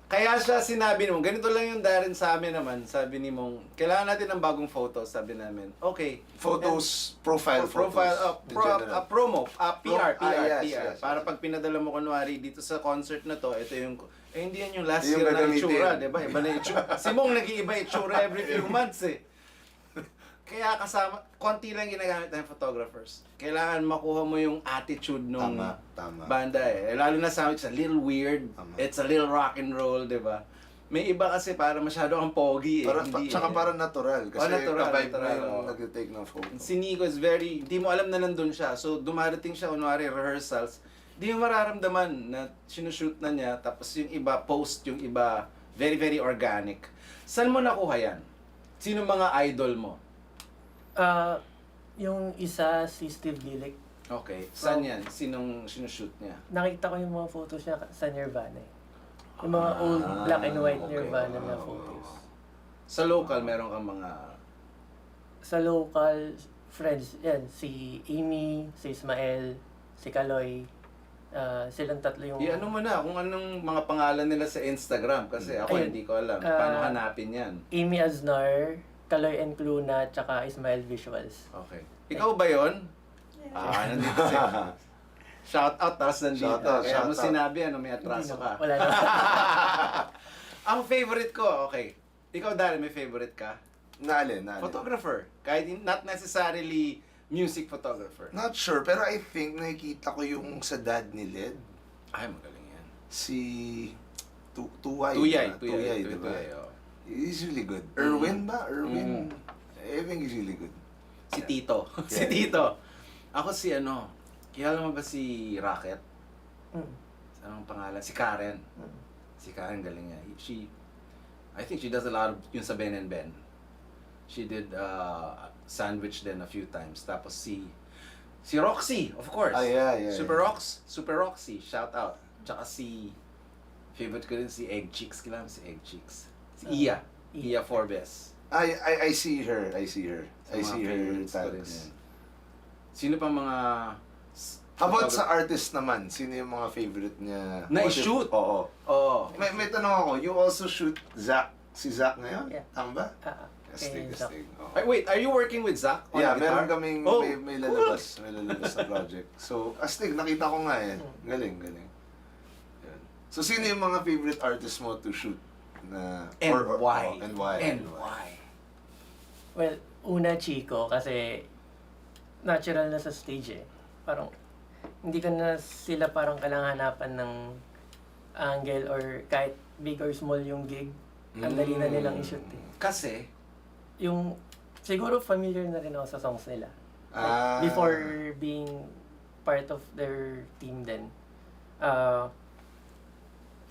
Kaya siya sinabi mo, ganito lang yung Daren sa amin naman. Sabi ni Mong, kailangan natin ng bagong photos, sabi namin. Okay. Photos, profile photos. Promo, PR. Yes. Para pag pinadala mo kunwari dito sa concert na to, ito yung, hindi yan yung last Yung year na gagamitin. itsura, di ba? Iba na itsura. Si Mong nag-iiba itsura every few months eh. Kaya kasama, konti lang ginagamit ng photographers. Kailangan makuha mo yung attitude nung Tama. banda eh. Lalo na sa amin, it's a little weird, it's a little rock and roll, di ba? May iba kasi para masyado ang pogi eh. Tsaka parang natural. Kasi natural, ka-vibe mo natural, yung nag-take ng photo. Si Nico is very, hindi mo alam na nandun siya. So dumarating siya, kunwari rehearsals, di mo mararamdaman na sinushoot na niya, tapos yung iba post, yung iba very, very organic. Saan mo nakuha yan? Sino mga idol mo? Yung isa, si Steve Gillick. Okay. Saan yan? Sinong sinushoot niya? Nakita ko yung mga photos niya sa Nirvana eh. Yung mga old black and white okay. Nirvana na photos. Sa local, meron kang mga... Sa local friends, yan, si Amy, si Ismael, si Kaloy, silang tatlo yung... ano mo na, kung anong mga pangalan nila sa Instagram. Kasi ako hindi ko alam. Paano hanapin yan? Amy Aznar, Kaloy and Cluna, tsaka Ismael Visuals. Okay. Ikaw ba yun? Nandito siya. Shout out, tapos nandito. Kaya mo sinabi, may atraso ka. Wala na. Ang favorite ko, okay. Ikaw, Daren, may favorite ka? Na alin? Photographer. Kahit not necessarily music photographer. Not sure, pero I think nakikita ko yung sa dad ni Led. Ay, magaling yan. Si Tuyay. Tuyay, diba? oh. He's really good. Erwin ba? Erwin. I think he's really good. Si Tito. Si Yeah. Tito. Ako si ano, kilala mo ba si Rocket? Mm. Anong pangalan? Si Karen. Si Karen galing niya. I think she does a lot of yung sa Ben and Ben. She did Sandwich din a few times. Tapos si Roxy, of course. Yeah. Super Roxy, shout out. Tsaka si favorite ko rin si Egg Chicks, kilala mo si Egg Chicks. Si Iya Forbes. I see her. I see her Favorites ko rin tags. yan. Sino pa mga How about sa artist naman? Sino yung mga favorite niya? Na i-shoot? Oo. Oh, May tanong ako, you also shoot Zach? Si Zach ngayon? Yeah. Tama ba? Okay, Zach. Oo. Ay, wait, are you working with Zach? on Yeah, guitar? meron kaming Oh, may lalabas. May lalabas na project. So, astig, nakita ko nga eh. Galing. Yan. So, sino yung mga favorite artists mo to shoot? Na, And why? And why? And why? Well, una Chico kasi natural na sa stage eh. Parang hindi ka na sila parang kailangan hanapan ng angle or kahit big or small yung gig. Ang dali na nilang i-shoot eh. Kasi, Yung siguro familiar na rin ako sa songs nila. Ah. Before being part of their team din.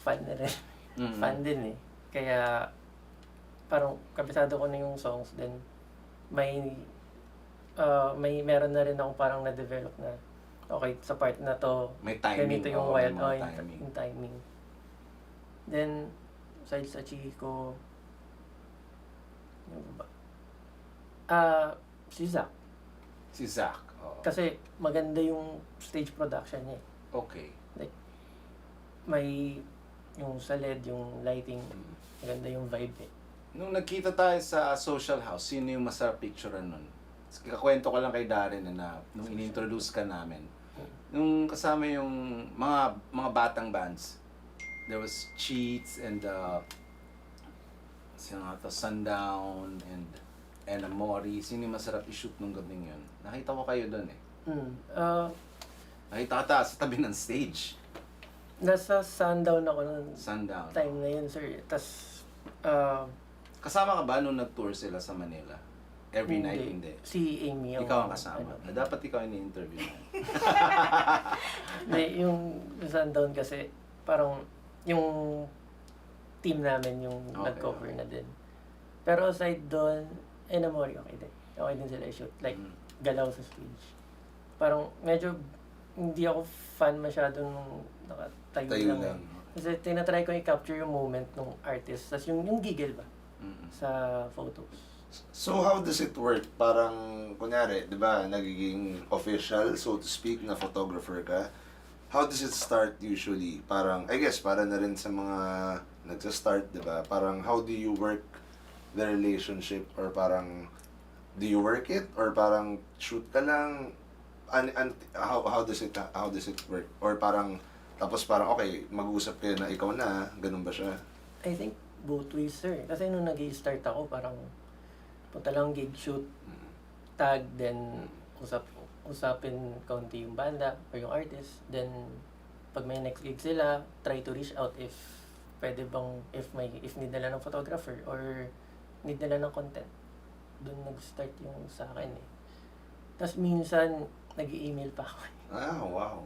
Fan na rin. Fan din eh. Kaya parang kabisado ko na yung songs din. May meron na rin ako parang na-develop na okay, sa part na to, may timing. ganito yung oh, wild, may mga yung timing. Then, aside sa Chico, ano ba? Si Zach. Si Zach. Oh. Kasi maganda yung stage production niya. Okay. Like, may yung sa LED, yung lighting, maganda yung vibe eh. Nung nagkita tayo sa social house, sino yung masarap picturean nun? Kakwento ko lang kay Daren na nung in-introduce ka namin. Nung kasama yung mga batang bands, there was Cheats and sino nga to, Sundown and Amori. Sino yung masarap i-shoot nung gabing yun? Nakita ko kayo doon eh. Nakita ka sa tabi ng stage. Nasa Sundown ako nung Sundown. time na yun, sir. Tapos, Kasama ka ba nung nag-tour sila sa Manila? Every night, hindi. Si Amy. Ikaw ang kasama. Dapat ikaw yung ni-interview mo. Hindi, yung Sundown kasi, parang yung team namin yung Okay, nag-cover okay. na din. Pero aside doon, Enamori, okay din. Okay din sila i-shoot. Like, galaw sa stage. Parang medyo hindi ako fan masyado nung nakatayo Tayo lang. lang. Kasi tinatry ko i-capture yung moment ng artist. Tapos yung giggle ba? Sa photos. So, how does it work? Parang, kunyari, di ba, nagiging official, so to speak, na photographer ka. How does it start usually? Parang, I guess, para na rin sa mga nagsa-start, di ba? Parang, how do you work the relationship? Or parang, do you work it? Or parang, shoot ka lang? How does it work? Or parang, tapos parang, okay, mag-usap kayo na ikaw na, ganun ba siya? I think both ways, sir. Kasi nung nag-start ako, parang punta lang gig shoot, tag, then usapin kaunti yung banda or yung artist. Then, pag may next gig sila, try to reach out if pwede bang, if need nila ng photographer or need nila ng content. Doon nag-start yung sa akin eh. Tapos minsan, nag-i-email pa ako. Ah, wow.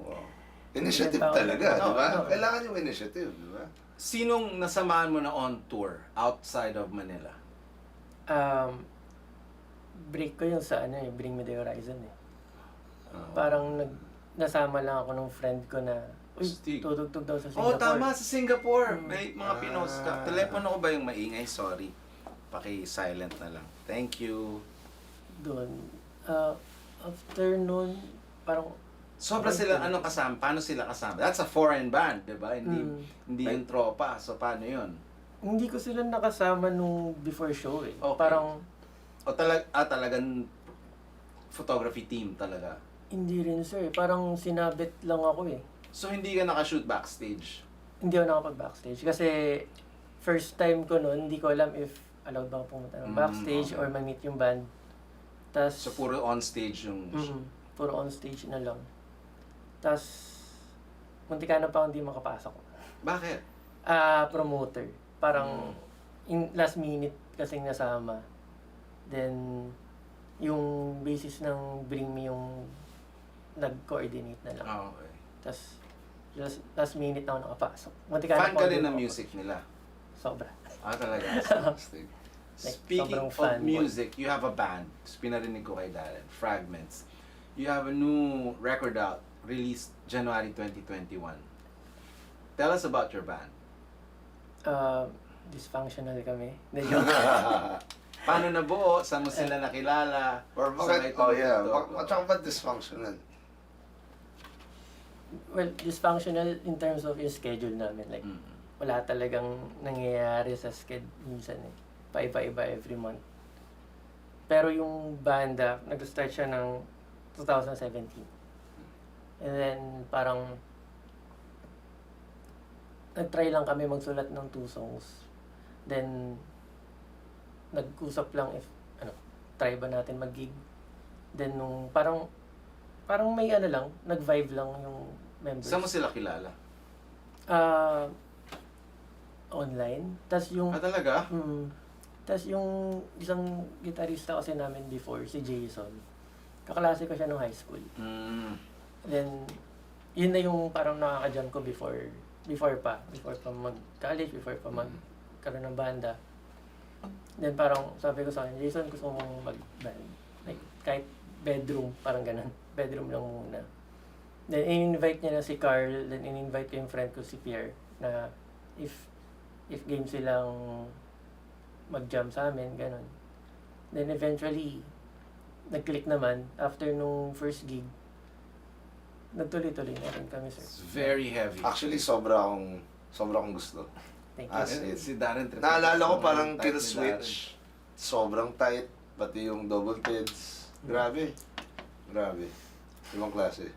Initiative Tao- talaga, di ba? Oo. Kailangan yung initiative, di ba? Sinong nasamahan mo na on tour outside of Manila? Break ko yung sa Bring Me The Horizon eh. Parang nasama lang ako ng friend ko na, Astig. tutugtog daw sa Oh, Singapore. tama, sa Singapore. May mga pinost ka. Telepono ko ba yung maingay? Sorry. Paki-silent na lang. Thank you. Doon. After nun, parang, Sobra sila, ano kasama? Paano sila kasama? That's a foreign band, di ba? Hindi yung tropa. So, paano yun? hindi ko sila nakasama nung before show eh. Okay. Parang, O talagang photography team talaga. hindi rin sir. Parang sinabit lang ako eh. So, hindi ka nakashoot backstage? Hindi ako nakapag-backstage. Kasi, first time ko nun, hindi ko alam if allowed ba pumunta ng backstage or ma-meet yung band. Tas, So, puro on stage yung... puro on stage na lang. Tas, munti ka na pa hindi makapasok. Bakit? Promoter. Parang last minute kasing nasama. Then, yung basis ng Bring Me yung nag-coordinate na lang. Okay. Tas, just last minute na ako nakapasok. Munti ka Fan na pa ka rin hindi ng makapasok. music nila? Sobra. Talaga. Like, Speaking sobrang of fanboy. music, you have a band. Pinarinig ko kay Daren, Fragments. You have a new record out, released January 2021. Tell us about your band. Dysfunctional kami. Na joke. Paano nabuo? Saan mo sila nakilala? Or bakit? Oh yeah, tsaka ba dysfunctional? Well, dysfunctional in terms of yung schedule namin. Like, wala talagang nangyayari sa schedule minsan eh. Paiba-iba every month. Pero yung banda, nag-start siya ng 2017. And then, parang nag-try lang kami magsulat ng 2 songs. Then, nag-usap lang if, try ba natin mag-gig. Then, nung parang may lang, nag-vibe lang yung members. Saan mo sila kilala? Online. Tas yung... Talaga? Tas yung isang gitarista kasi namin before, si Jason. Kaklase ko siya nung high school. Then, yun na yung parang nakaka-jam ko before pa mag-college, before pa magkaroon ng banda. Then parang sabi ko sa kanya, Jason, gusto mong mag-band. Like, kahit bedroom, parang ganun. Bedroom lang muna. Then, in-invite niya na si Carl, then in-invite ko yung friend ko si Pierre, na if game silang mag-jam sa amin, ganun. Then eventually, nag-click naman. After nung first gig, nagtuloy-tuloy na rin kami, sir. It's very heavy. Actually, sobra akong gusto. Thank you. As in, Si Daren. naalala ko parang Tight ni kina-switch. Sobrang tight. Pati yung double peds. Grabe. Ibang klase.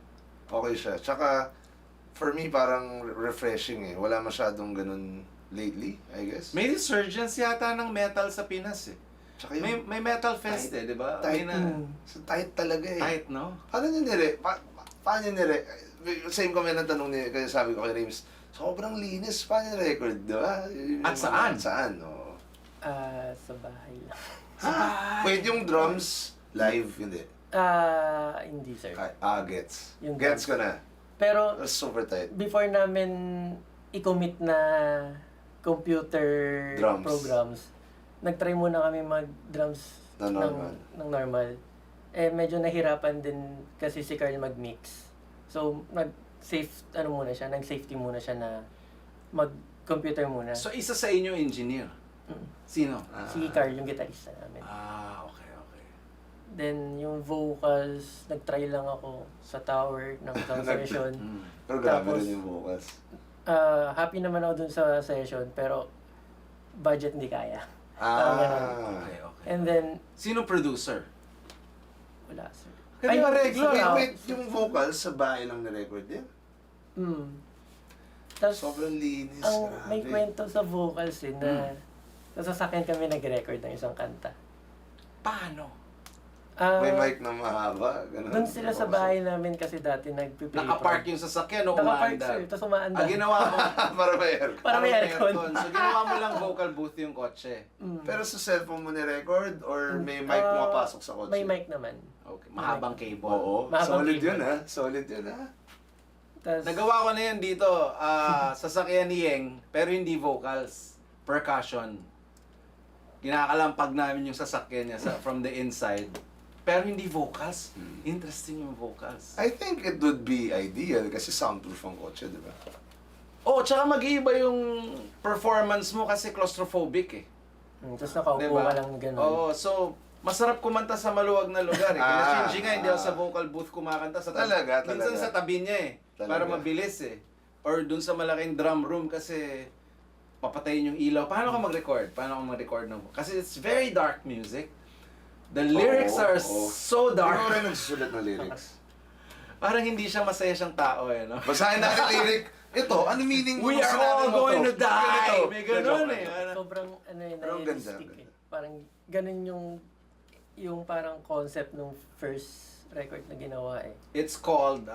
Okay siya. Tsaka, for me, parang refreshing eh. Wala masyadong ganun lately, I guess. May resurgence yata ng metal sa Pinas eh. Tsaka yung May metal fest eh, di ba? tight, May tight talaga eh. tight, no? Paano same comment ang tanong niya, kaya sabi ko kay Rayms, sobrang linis, paano yung record, di ba? At saan? Saan, oo. Sa bahay lang. Wait, yung drums, live, hindi. Hindi, sir. Gets. Yung Gets ko na. Pero, That's super tight. before namin i-commit na computer Drums. programs, nag-try muna kami mag-drums Na normal. ng normal. Eh, medyo nahirapan din kasi si Carl mag-mix. So, nag-safety muna siya na mag-computer muna. So, isa sa inyo engineer. Sino? Si Carl, yung gitarista namin. Okay. Then, yung vocals, nag-try lang ako sa tower ng isang session. Pero grabe Tapos, rin yung vocals. Happy naman ako dun sa session, pero budget hindi kaya. Parang ganun. Okay. And then, Sino producer? wala, sir. Kasi yung regular, Wait, yung vocals sa bahay lang na-record din? Tapos, Sobrang linis, may grabe. kwento sa vocals na nasasakyan kami nag-record ng isang kanta. Paano? May mic na mahaba, ganun. Doon sila sa bahay namin kasi dati nagpiplay. Nakapark yung sasakyan o Nakapark, umaandar? sir. Tapos umaandar. Ginawa mo? Para may aircon. Para may aircon. So, ginawa mo lang vocal booth yung kotse. Pero sa cellphone mo ni-record or may mic pumapasok sa kotse? May mic naman. Okay. Mahabang cable. Oo. Mahabang Solid cable. yun ha. Solid yun ha. Tas, Nagawa ko na yan dito. Sasakyan ni Yeng, pero hindi vocals. Percussion. Kinakalampag namin yung sasakyan niya from the inside. Pero hindi vocals. Interesting yung vocals. I think it would be ideal kasi soundproof ang kotse, di ba? Tsaka mag-iiba yung performance mo kasi claustrophobic eh. Tapos nakaupo ka lang gano'n. So masarap kumanta sa maluwag na lugar eh. Kaya Shinji nga, hindi ako sa vocal booth kumakanta. Talaga. Minsan sa tabi niya eh. Para Talaga. mabilis eh. Or dun sa malaking drum room kasi papatayin yung ilaw. Paano ka mag-record? Kasi it's very dark music. The lyrics are so dark. Ikaw rin nagsusulat ng lyrics. Parang hindi siya masaya siyang tao eh, no? Basahin natin lyric. Ito, ano meaning mo? We nung are sinabi all mo going to? to die! Ganito. May ganun eh. Sobrang Pero ang ganda. realistic eh. parang ganun yung parang concept ng first record na ginawa eh. It's called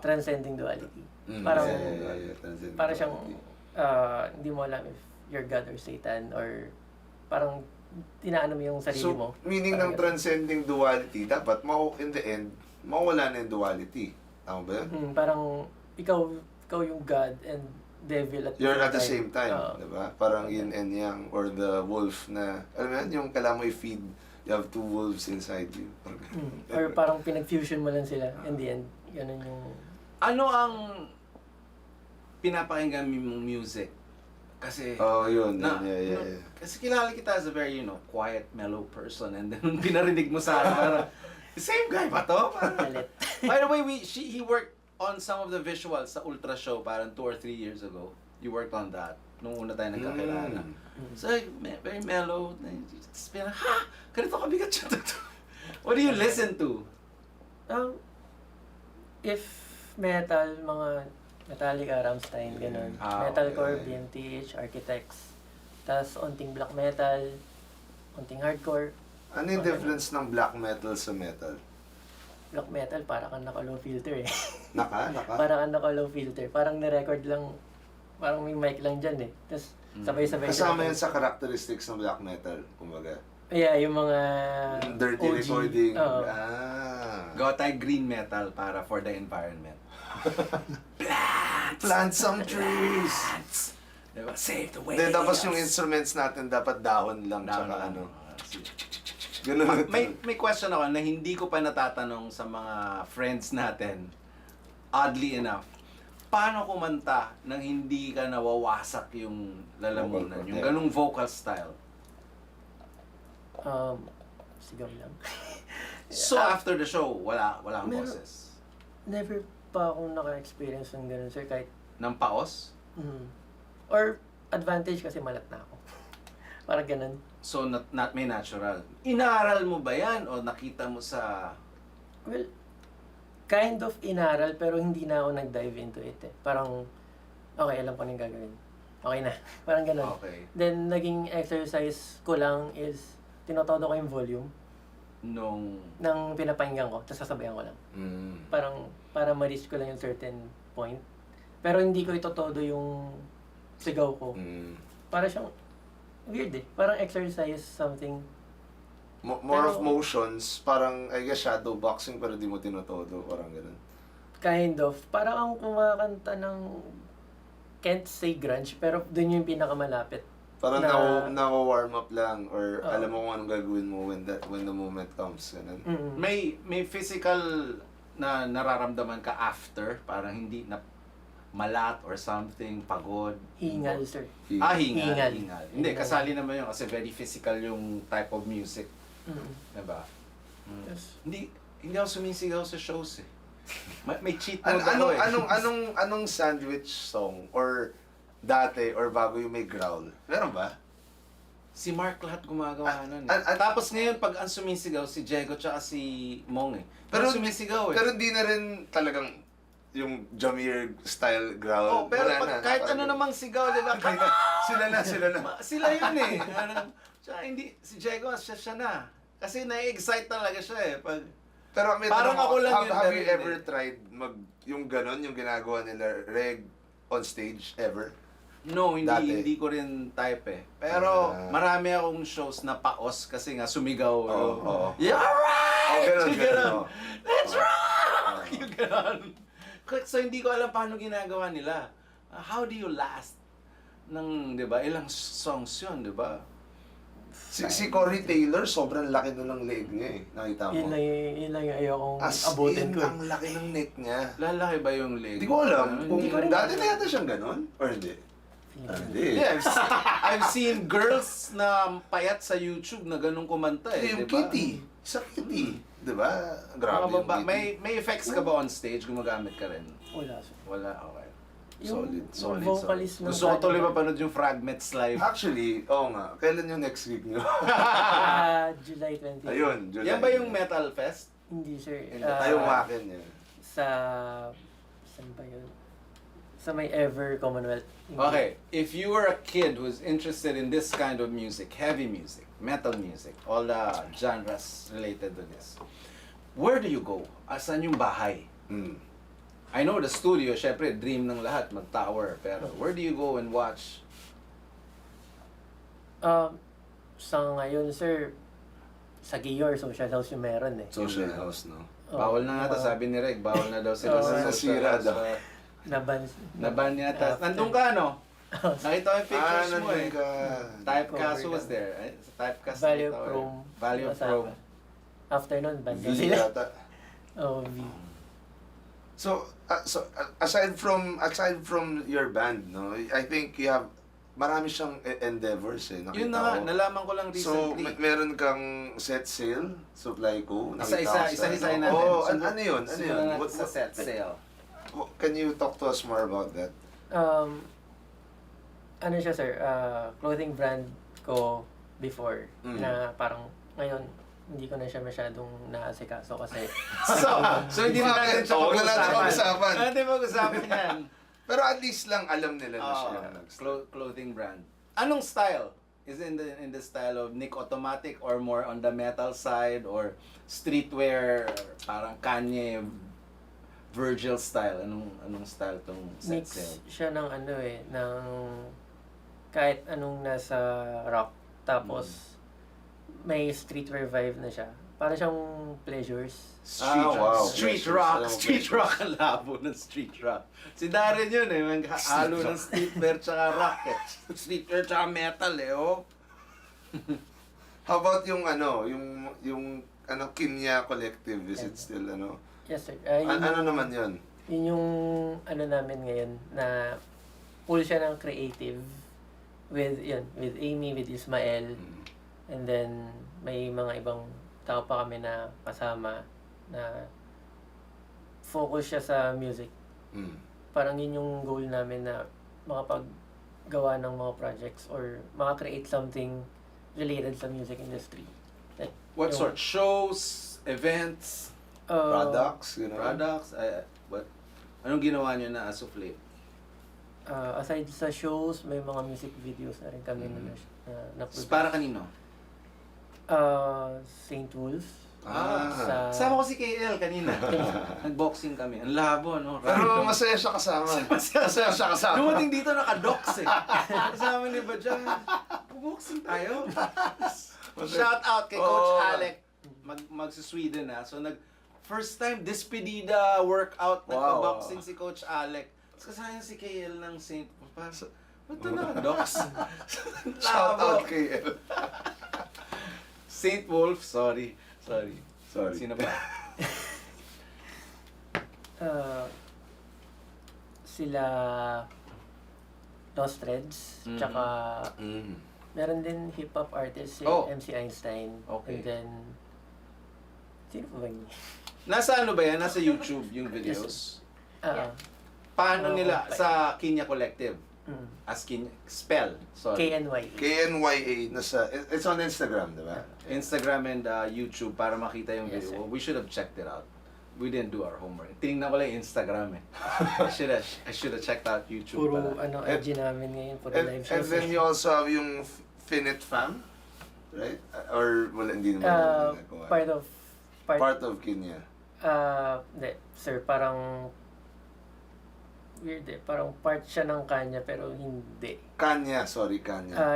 Transcending Duality. Parang Transcending para siyang Duality. hindi mo alam if you're God or Satan or parang tinaano mo yung sarili So, mo. meaning ng Parang transcending duality, dapat in the end, mawala na yung duality. Tama ba yun? parang ikaw yung God and devil at You're at the same time, Oo. di ba? Parang yin and yang, or the wolf na, alam mo yan, yung kailangan mo i-feed, you have two wolves inside you. Or parang pinag-fusion mo lang sila in the end. Ganun yung... Ano ang pinapakinggan mong music? Kasi Oh, yun. yeah. Kasi kilala kita as a very, quiet, mellow person, and then nung pinarinig mo sa akin, parang, same guy ba to? Parang, Galit. by the way, he worked on some of the visuals sa Ultra Show parang 2 or 3 years ago. You worked on that nung una tayo nagkakilala. So, very mellow. Just parang, ganito kabigat siya to. What do you listen to? If metal, mga Metallica, Rammstein, ganun. Metalcore, BMTH, Architects. Tapos, onting black metal, onting hardcore. Ano yung difference ng black metal sa metal? Black metal, para kang naka-low filter eh. Naka? Para kang naka-low filter. Parang nirecord lang, parang may mic lang dyan eh. Tapos, sabay-sabay. Kasama yan sa characteristics ng black metal, kumbaga. Yeah, yung mga Dirty OG. recording. Oo. Gawa tayo green metal para for the environment. Plant some trees! Diba? Save the way. Then, tapos yung instruments natin dapat dahon lang, tsaka ano. Ganun. May question ako na hindi ko pa natatanong sa mga friends natin. Oddly enough, paano kumanta nang hindi ka nawawasak yung lalamunan, yung ganung vocal style? Sigaw lang. So after the show, wala kang boses? Never pa akong naka-experience ng ganun, sir, kahit... Ng paos? Or advantage kasi malat na ako. Parang ganun. So not may natural. Inaaral mo ba yan o nakita mo sa... Well, kind of inaral pero hindi na ako nag-dive into it eh. Parang, okay, alam ko na yung gagawin. Okay na. Parang ganun. Okay. Then, naging exercise ko lang is, tinotodo ko yung volume ng pinapakinggan ko, tapos sasabayan ko lang. Parang, para ma-reach ko lang yung certain point. Pero hindi ko itotodo yung sigaw ko. Para siyang, weird eh. Parang exercise something. More of motions, parang, I guess, shadow boxing, pero di mo tinotodo, parang ganun. Kind of. Parang ang kumakanta ng, can't say grunge, pero dun yung pinakamalapit. Parang na-warm up lang, or alam mo kung anong gagawin mo when the moment comes, ganun. May physical na nararamdaman ka after, parang hindi na malat or something, pagod. Hingal, sir. Hingal. Hindi, kasali naman yun kasi very physical yung type of music. Diba? Yes. Hindi ako sumisigaw sa shows eh. May cheat mode ako eh. Anong sandwich song, or dati, or bago yung may growl? Meron ba? Si Mark lahat gumagawa nun eh. Tapos ngayon, pag ang sumisigaw, si Diego tsaka si Mong eh. Pero sumisigaw eh. Pero di na rin talagang yung Jamir style growl. Pero Wala na, kahit parang- ano namang sigaw, di ba? Sila na. Sila yun eh. Tsaka hindi, si Diego, siya na. Kasi na-excite talaga siya eh. Pero may Parang tanong ako lang yun have you narinig. ever tried yung ganon, yung ginagawa nila reg on stage, ever? No, Dati. hindi ko rin type eh. Pero marami akong shows na paos kasi nga sumigaw. Oo. You're right! Ganun. Yung ganon. Let's rock! Yung ganon. So hindi ko alam paano ginagawa nila. How do you last ng, di ba, ilang songs yun, di ba? Si Corey Taylor, sobrang laki nun ng leg niya eh. Nakita mo? Yun lang yung ayokong As abutin in, ko. ang laki ng neck niya. Lalaki ba yung leg? Hindi ko alam kung Hindi ko rin dati alam. na yata siyang ganon, or hindi? Hindi. Yeah, I've seen girls na payat sa YouTube na ganun kumanta eh, Yung di ba? kitty. Sa kitty. Di ba? Grabe yung kitty. May effects ka ba on stage? Gumagamit ka rin? Wala, sir. Wala, okay. Yung vocalist ng Gusto ko tuloy mapanood yung Fragments live. Actually, oo nga. Kailan yung next week nyo? July 20. Ayun, July. Yan ba yung Metal Fest? Hindi, sir. Ayaw makin yan. Sa... Saan ba yun? sa may Ever Commonwealth. Okay, if you were a kid who's interested in this kind of music, heavy music, metal music, all the genres related to this, where do you go? Asan yung bahay? I know the studio, syempre, dream ng lahat, mag-tower. Pero where do you go and watch? Sa ngayon, sir, sa Giyor, social house yung meron eh. Social house, no? Bawal na nga sabi ni Reg, bawal na daw sila sa nasira social daw. house. Naban yata. Nandun ka, no? Nakita ko yung pictures mo eh. ka. Typecast was there. Typecast Valley of na ito, Rome. Valley of Rome. After nun, band V sila. yata. V. So aside from your band, no, I think you have marami siyang endeavors eh. Yun na nga, nalaman ko lang So, recently. meron kang set sale, supply ko. Isa-isahin natin. Oh, ano yun? Ano yun? Simulan natin sa set sale. Can you talk to us more about that? Ano siya, sir? Clothing brand ko before na parang ngayon hindi ko na siya masyadong naasikaso kasi So hindi na natin siya Wala natin pag-usapan. Wala natin pag-usapan yan. Pero at least lang alam nila na siya yung nag-start. Clothing brand. Anong style? Is it in the style of Nick Automatic or more on the metal side or streetwear, parang Knya, Virgil style? Anong style tong set mix sale? siya ng ano eh, ng kahit anong nasa rock. Tapos may streetwear vibe na siya. Para siyang pleasures. Wow. Street Pleasures. rock. Alam mo, Street pleasures. rock. Ang labo ng street rock. Si Daren yun eh. Halo ng streetwear tsaka rock eh. Streetwear tsaka metal eh, oh. How about yung Knya Collective? Is it still ano? Yes, sir. Ano naman yun? Yun yung ano namin ngayon na full siya ng creative with Amy, with Ismael. And then may mga ibang tao pa kami na kasama na focus siya sa music. Parang yun yung goal namin na makapaggawa ng mga projects or makakreate something related sa music industry. Like, What yung, sort? Shows? Events? Products? You know? Products? Anong ginawa nyo na as of late? aside sa shows, may mga music videos na rin kami na Para kanino? Saint Wolf. Sama ko si KL kanina. Nag-boxing kami. Ang labo, no? Pero masaya siya kasama. Masaya siya kasama. Dumating dito naka-docs eh. Kasama ni Bajan. Boxing tayo. Shout out kay Coach Alec. Mag-Sweden na. So first time despedida workout. Nagpa-boxing si Coach Alec. Tapos kasama si KL ng Saint Wolf. Ba't ito naka-docs? Shout out KL. Saint Wolf, sorry. Sino pa? Sila Lost Threads, tsaka meron din hip-hop artist si MC Einstein. Okay. And then, sino pa ba niya? Nasa ano ba yan? Nasa YouTube yung videos? Paano nila sa Knya Collective? As Knya, spell, sorry. KNYA. KNYA, it's on Instagram, di ba? Instagram and YouTube para makita yung Yes, video. sir. We should have checked it out. We didn't do our homework. Tinignan ko lang yung Instagram eh. I should have checked out YouTube Puro pala. IG namin ngayon, puro live And shows. then you also have yung Finite Fam, right? Or wala, hindi naman ginagawa. Part of Knya. Hindi, sir, parang weird eh. Parang part siya ng Kanya pero hindi. Knya.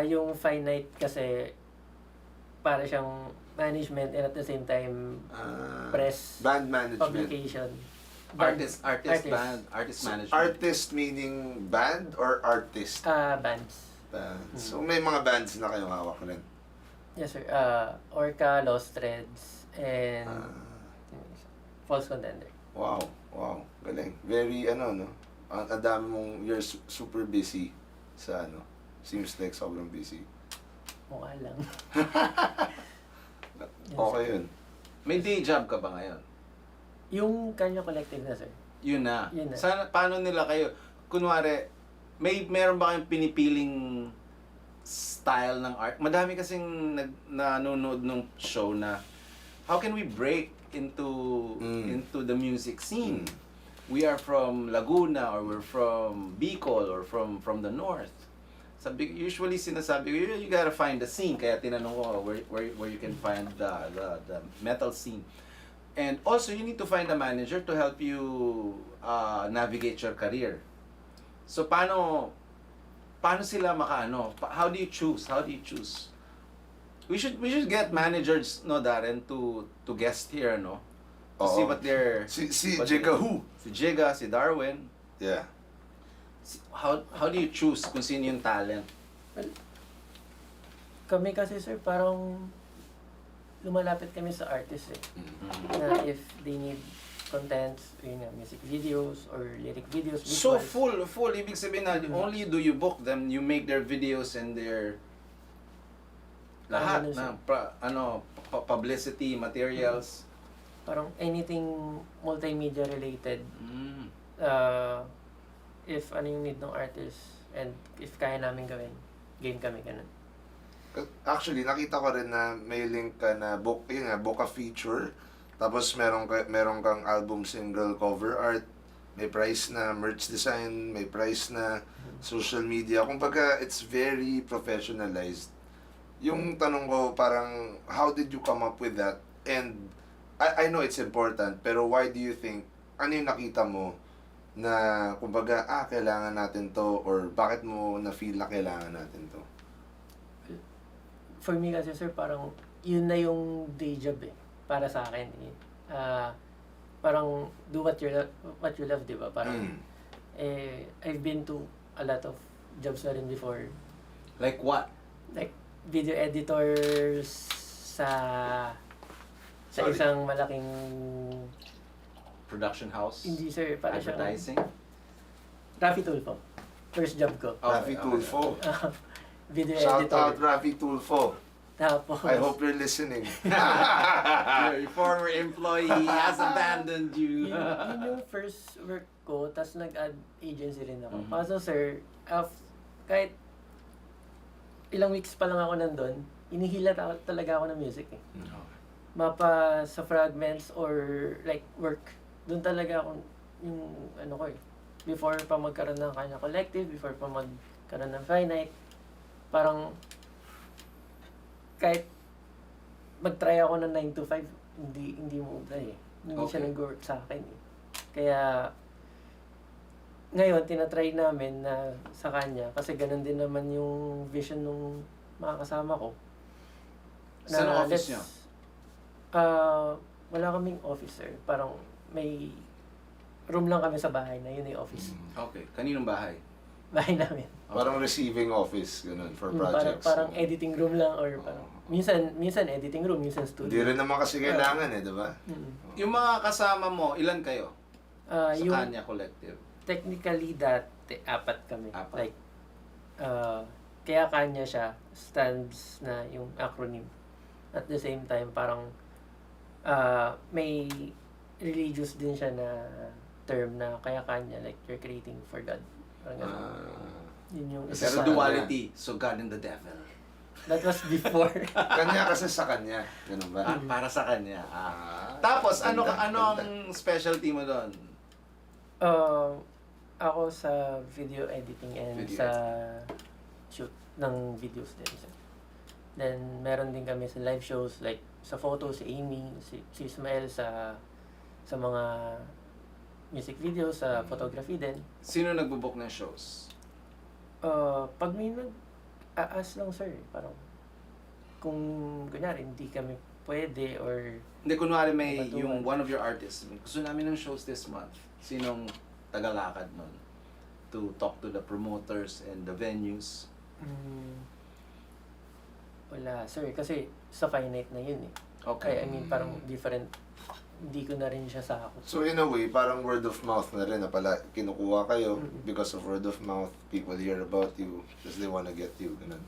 Yung Finite kasi para siyang management and at the same time press Band management. publication. Artist band, artist management. Artist meaning band or artist? Bands. Bands. So may mga bands na kayong hawak rin. Yes, sir. Orca, Lost Threads, and False Contender. Wow. Galing. Very no? Ang dami mong, you're super busy sa Seems like sobrang busy. Mukha lang. Okay yun. May day job ka ba ngayon? Yung Kanya Collective na, sir. Yun na. Yun na. Paano nila kayo? Kunwari, meron ba kayong pinipiling style ng art? Madami kasing nanonood ng show na how can we break into the music scene? we are from Laguna or we're from Bicol or from the north. Usually sinasabi ko, you gotta find the scene. Kaya tinanong ko where you can find the metal scene. And also, you need to find a manager to help you navigate your career. So, paano sila makaano? How do you choose? We should get managers, no, Daren, to guest here, no? To see what they're... Si what Jiga they- who? Si Jiga, si Darwin. Yeah. How do you choose kung sino yung talent? Well, kami kasi sir, parang lumalapit kami sa artist eh. Na if they need contents, yun nga, music videos or lyric videos, So visuals. full. Ibig sabihin na, only do you book them, you make their videos and their lahat Ano na publicity materials. Parang anything multimedia related. Mm. If ano yung need ng artist and if kaya namin gawin, game kami ganun. Actually, nakita ko rin na may link ka na book a feature. Tapos meron kang album single cover art, may price na merch design, may price na social media. Kumbaga, it's very professionalized. Yung tanong ko parang, how did you come up with that? And I know it's important, pero why do you think, ano yung nakita mo na kumbaga, kailangan natin to, or bakit mo na-feel na kailangan natin to? For me kasi sir, parang yun na yung day job eh. Para sa akin eh. Parang do what you love, di ba? Parang I've been to a lot of jobs na rin before. Like what? Like video editors sa Sorry. isang malaking Production house? hindi sir, para siyang Advertising? Rafi Tulfo. First job ko. Rafi Tulfo. Video Shout editor. out Rafi Tulfo. Tapos I hope you're listening. Your former employee has abandoned you. yun yung first work ko, tapos nag-ad agency rin ako. Mhm. Kaso sir, kahit ilang weeks pa lang ako nandun, inihila talaga ako ng music eh. Mapa sa Fragments or like work, doon talaga ako yung ano ko eh. Before pa magkaroon ng Kanya Collective, before pa magkaroon ng Finite, parang kahit mag-try ako ng 9 to 5, hindi mo eh. Hindi siya Okay. nag-work sa akin eh. Kaya ngayon, tinatry namin na sa kanya, kasi ganun din naman yung vision nung mga kasama ko. Saan ang office niyo? Wala kaming officer. Parang may room lang kami sa bahay na yun yung office. Okay. Kaninong bahay? Bahay namin. Parang receiving office, ganun, for projects. Parang editing room lang or parang minsan editing room, minsan Hindi studio. rin naman kasi kailangan di ba? Yung mga kasama mo, ilan kayo? Sa Yung Kanya Collective? technically dati, 4 kami. 4. Like, kaya Kanya siya, stands na yung acronym. At the same time, parang may religious din siya na term na kaya Kanya, like you're creating for God. Parang ganun. Yun yung isa Pero sa duality. So God and the devil. That was before. Kanya kasi sa kanya, ganun ba? Para sa kanya. Tapos, ano ganda. ang specialty mo doon? Ako sa video editing and Video sa shoot ng videos din. Then, meron din kami sa live shows, like sa photos, si Amy, si Ismael sa mga music videos, sa photography din. Sino nagbo-book ng shows? Pag may nag-aas lang sir, parang kung kunyari hindi kami pwede or Hindi, kunwari may Batuan. yung one of your artists, gusto namin ng shows this month. Sinong tagalakad nun? To talk to the promoters and the venues. wala sir, kasi sa finite na yun eh. Okay. I mean, parang different, hindi ko na rin siya sakot. So in a way, parang word of mouth na rin na pala kinukuha kayo because of word of mouth, people hear about you because they wanna get you, ganun.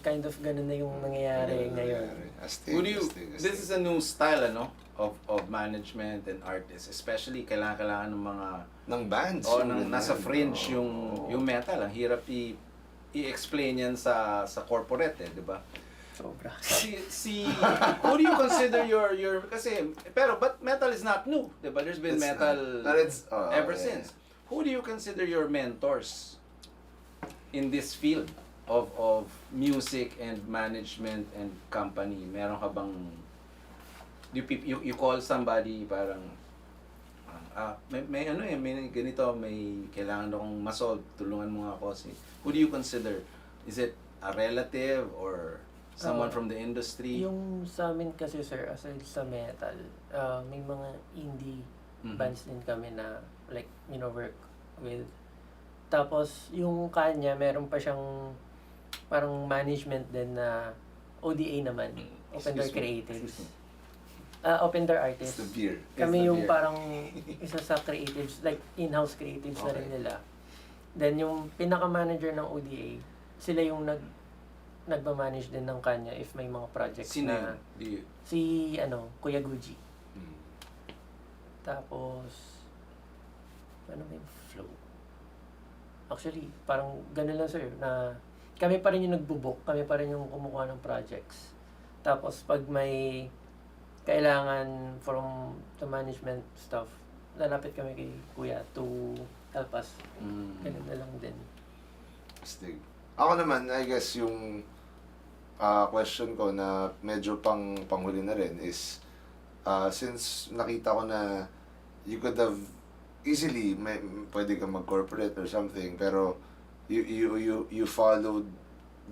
Kind of ganun na yung nangyayari ngayon. Astig, Would you, astig. this is a new style, ano? Of management and artists. Especially, kailangan ng mga ng bands. yung nasa ganun. fringe Oo. yung metal. Ang hirap i-explain yan sa corporate, di ba? Sobra. Who do you consider your kasi but metal is not new, 'di ba? There's been It's metal not. It's, ever yeah. since. Who do you consider your mentors in this field of music and management and company? Meron ka bang you call somebody parang may ganito, may kailangan akong ma-solve, tulungan mo nga ako. Who do you consider? Is it a relative or someone from the industry? Yung sa amin kasi sir, aside sa metal, may mga indie bands din kami na like, work with. Tapos yung Knya, meron pa siyang parang management din na ODA naman, Open Door Creatives. Open Door Artists. It's the beer. Kami yung parang isa sa creatives, like in-house creatives na rin nila. Then yung pinaka-manager ng ODA, sila yung nagmamanage din ng Kanya if may mga projects Sino na... yun? Si, Kuya Gucci. Tapos, ano ba yung flow? Actually, parang ganun lang sir, na kami pa rin yung nagbubuk, kami pa rin yung kumukuha ng projects. Tapos, pag may kailangan from the management stuff, lalapit kami kay Kuya to help us. Ganun na lang din. Stig. Ako naman, I guess yung question ko na medyo panghuli na rin is since nakita ko na you could have easily pwede kang mag-corporate or something, pero you followed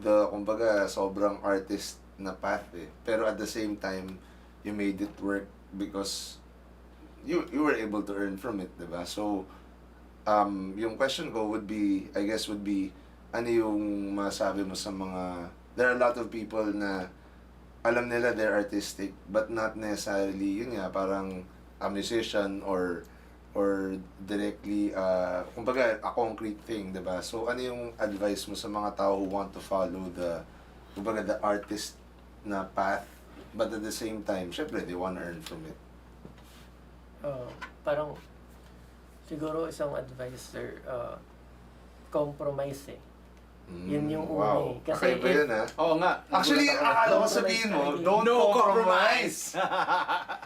the kumbaga sobrang artist na path pero at the same time you made it work because you were able to earn from it, diba? So yung question ko would be ano yung masabi mo sa mga, there are a lot of people na alam nila they're artistic but not necessarily yun nga parang a musician or directly kumbaga a concrete thing, diba? So ano yung advice mo sa mga tao who want to follow the kumbaga the artist na path but at the same time syempre they want to earn from it? Parang siguro isang advice sir, compromise yun yung una kasi kakaiba yun Oo nga. Actually, akala ko sabihin mo, don't compromise.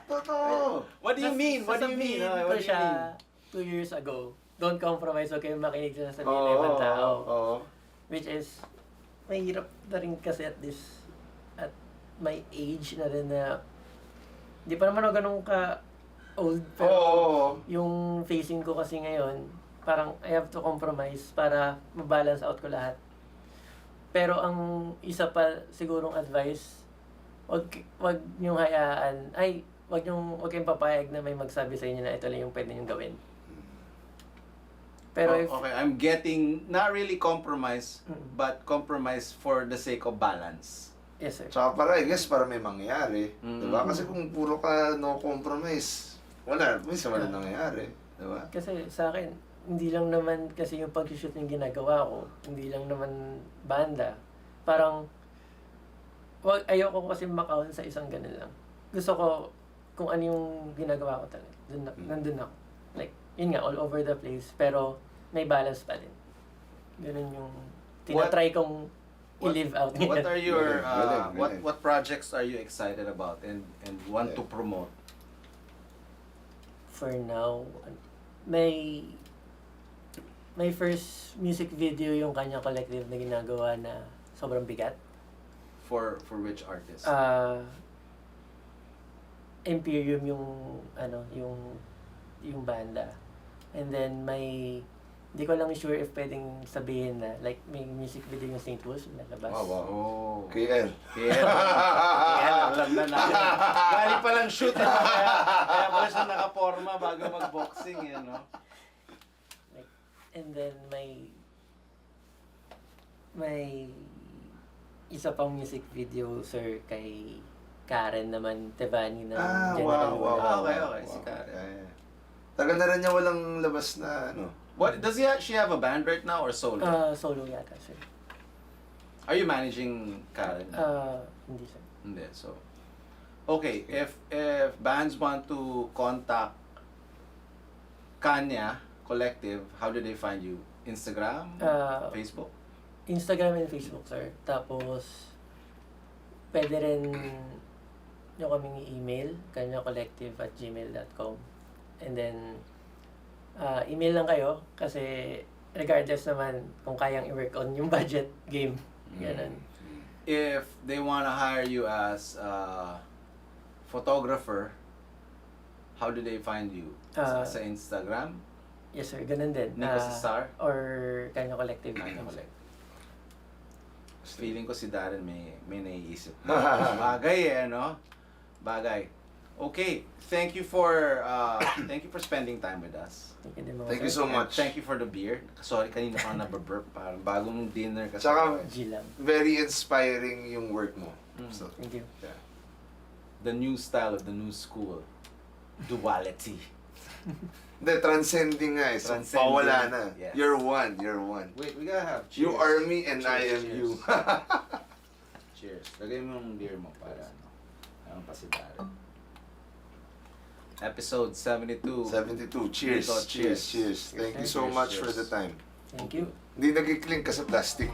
Totoo. What do you mean? What do you mean? What do you mean? 2 years ago, don't compromise, okay, makinig sa sabihin ng ibang tao. Which is, mahirap na rin kasi at my age na rin na, di pa naman ako ganun ka old, pero yung facing ko kasi ngayon, parang I have to compromise para mabalance out ko lahat. Pero ang isa pa sigurong advice, wag niyong hayaan, wag kayong papayag na may magsabi sa inyo na ito lang yung pwede niyong gawin. Pero okay, I'm getting not really compromise, but compromise for the sake of balance. Yes, sir. Tsaka para, I guess, para may mangyayari. Diba? Kasi kung puro ka no compromise, minsan wala nangyayari. Diba? Kasi sa akin, hindi lang naman kasi yung pag-shoot yung ginagawa ko, hindi lang naman banda. Parang, ayoko kasi makaon sa isang ganun lang. Gusto ko, kung ano yung ginagawa ko talaga, nandun ako. Like, yun nga, all over the place, pero may balance pa din. Ganun yung tinatry kong i-live out. What are your Galing. what projects are you excited about and want to promote? For now, may first music video yung Kanya Collective na ginagawa na sobrang bigat. For which artist? Imperium yung banda. And then hindi ko lang sure if pwedeng sabihin na like may music video yung St. Louis na labas. Oh. KL. Alam na natin. Galing pa lang shoot. Kaya pala siya nakaporma bago mag-boxing, no? Like, and then may isa pang music video sir kay Karen naman Tevani na General Wala. Okay. Si Karen. Tagal na rin niya walang labas na What does she have a band right now or solo? Solo yata sir. Are you managing Karen? Hindi sir. Hindi. So, okay. If bands want to contact Knya Collective, how do they find you? Instagram? Facebook? Instagram and Facebook sir. Tapos pwede rin nyo kaming i-email, kanyacollective@gmail.com. And then, email lang kayo kasi regardless naman kung kayang i-work on yung budget game. Ganun. If they wanna hire you as a photographer, how do they find you? Sa Instagram? Yes sir, ganun din. Niko Cezar? Or Kanya Collective. Kanya Collective. Feeling ko si Daren may naiisip. Bagay no? Bagay. Okay, thank you for spending time with us. Thank you din mga Thank you sir. so And much. thank you for the beer. Sorry, kanina pa nababurp. Parang bagong dinner kasi. Tsaka, G lang. very inspiring yung work mo. So, Thank you. Yeah. The new style of the new school. Duality. hindi, transcending nga eh. So, Transcending. pawala na. Yes. You're one, you're one. Wait, we gotta have cheers. You are me and Cheers, I am cheers. you. Cheers. Lagay mo yung beer mo para ano. Ano pa si Daren. Episode 72. 72. Cheers, Nico, cheers, cheers. Thank you so Cheers, much for cheers. the time. Thank you. Hindi nagkiklink kasi plastic.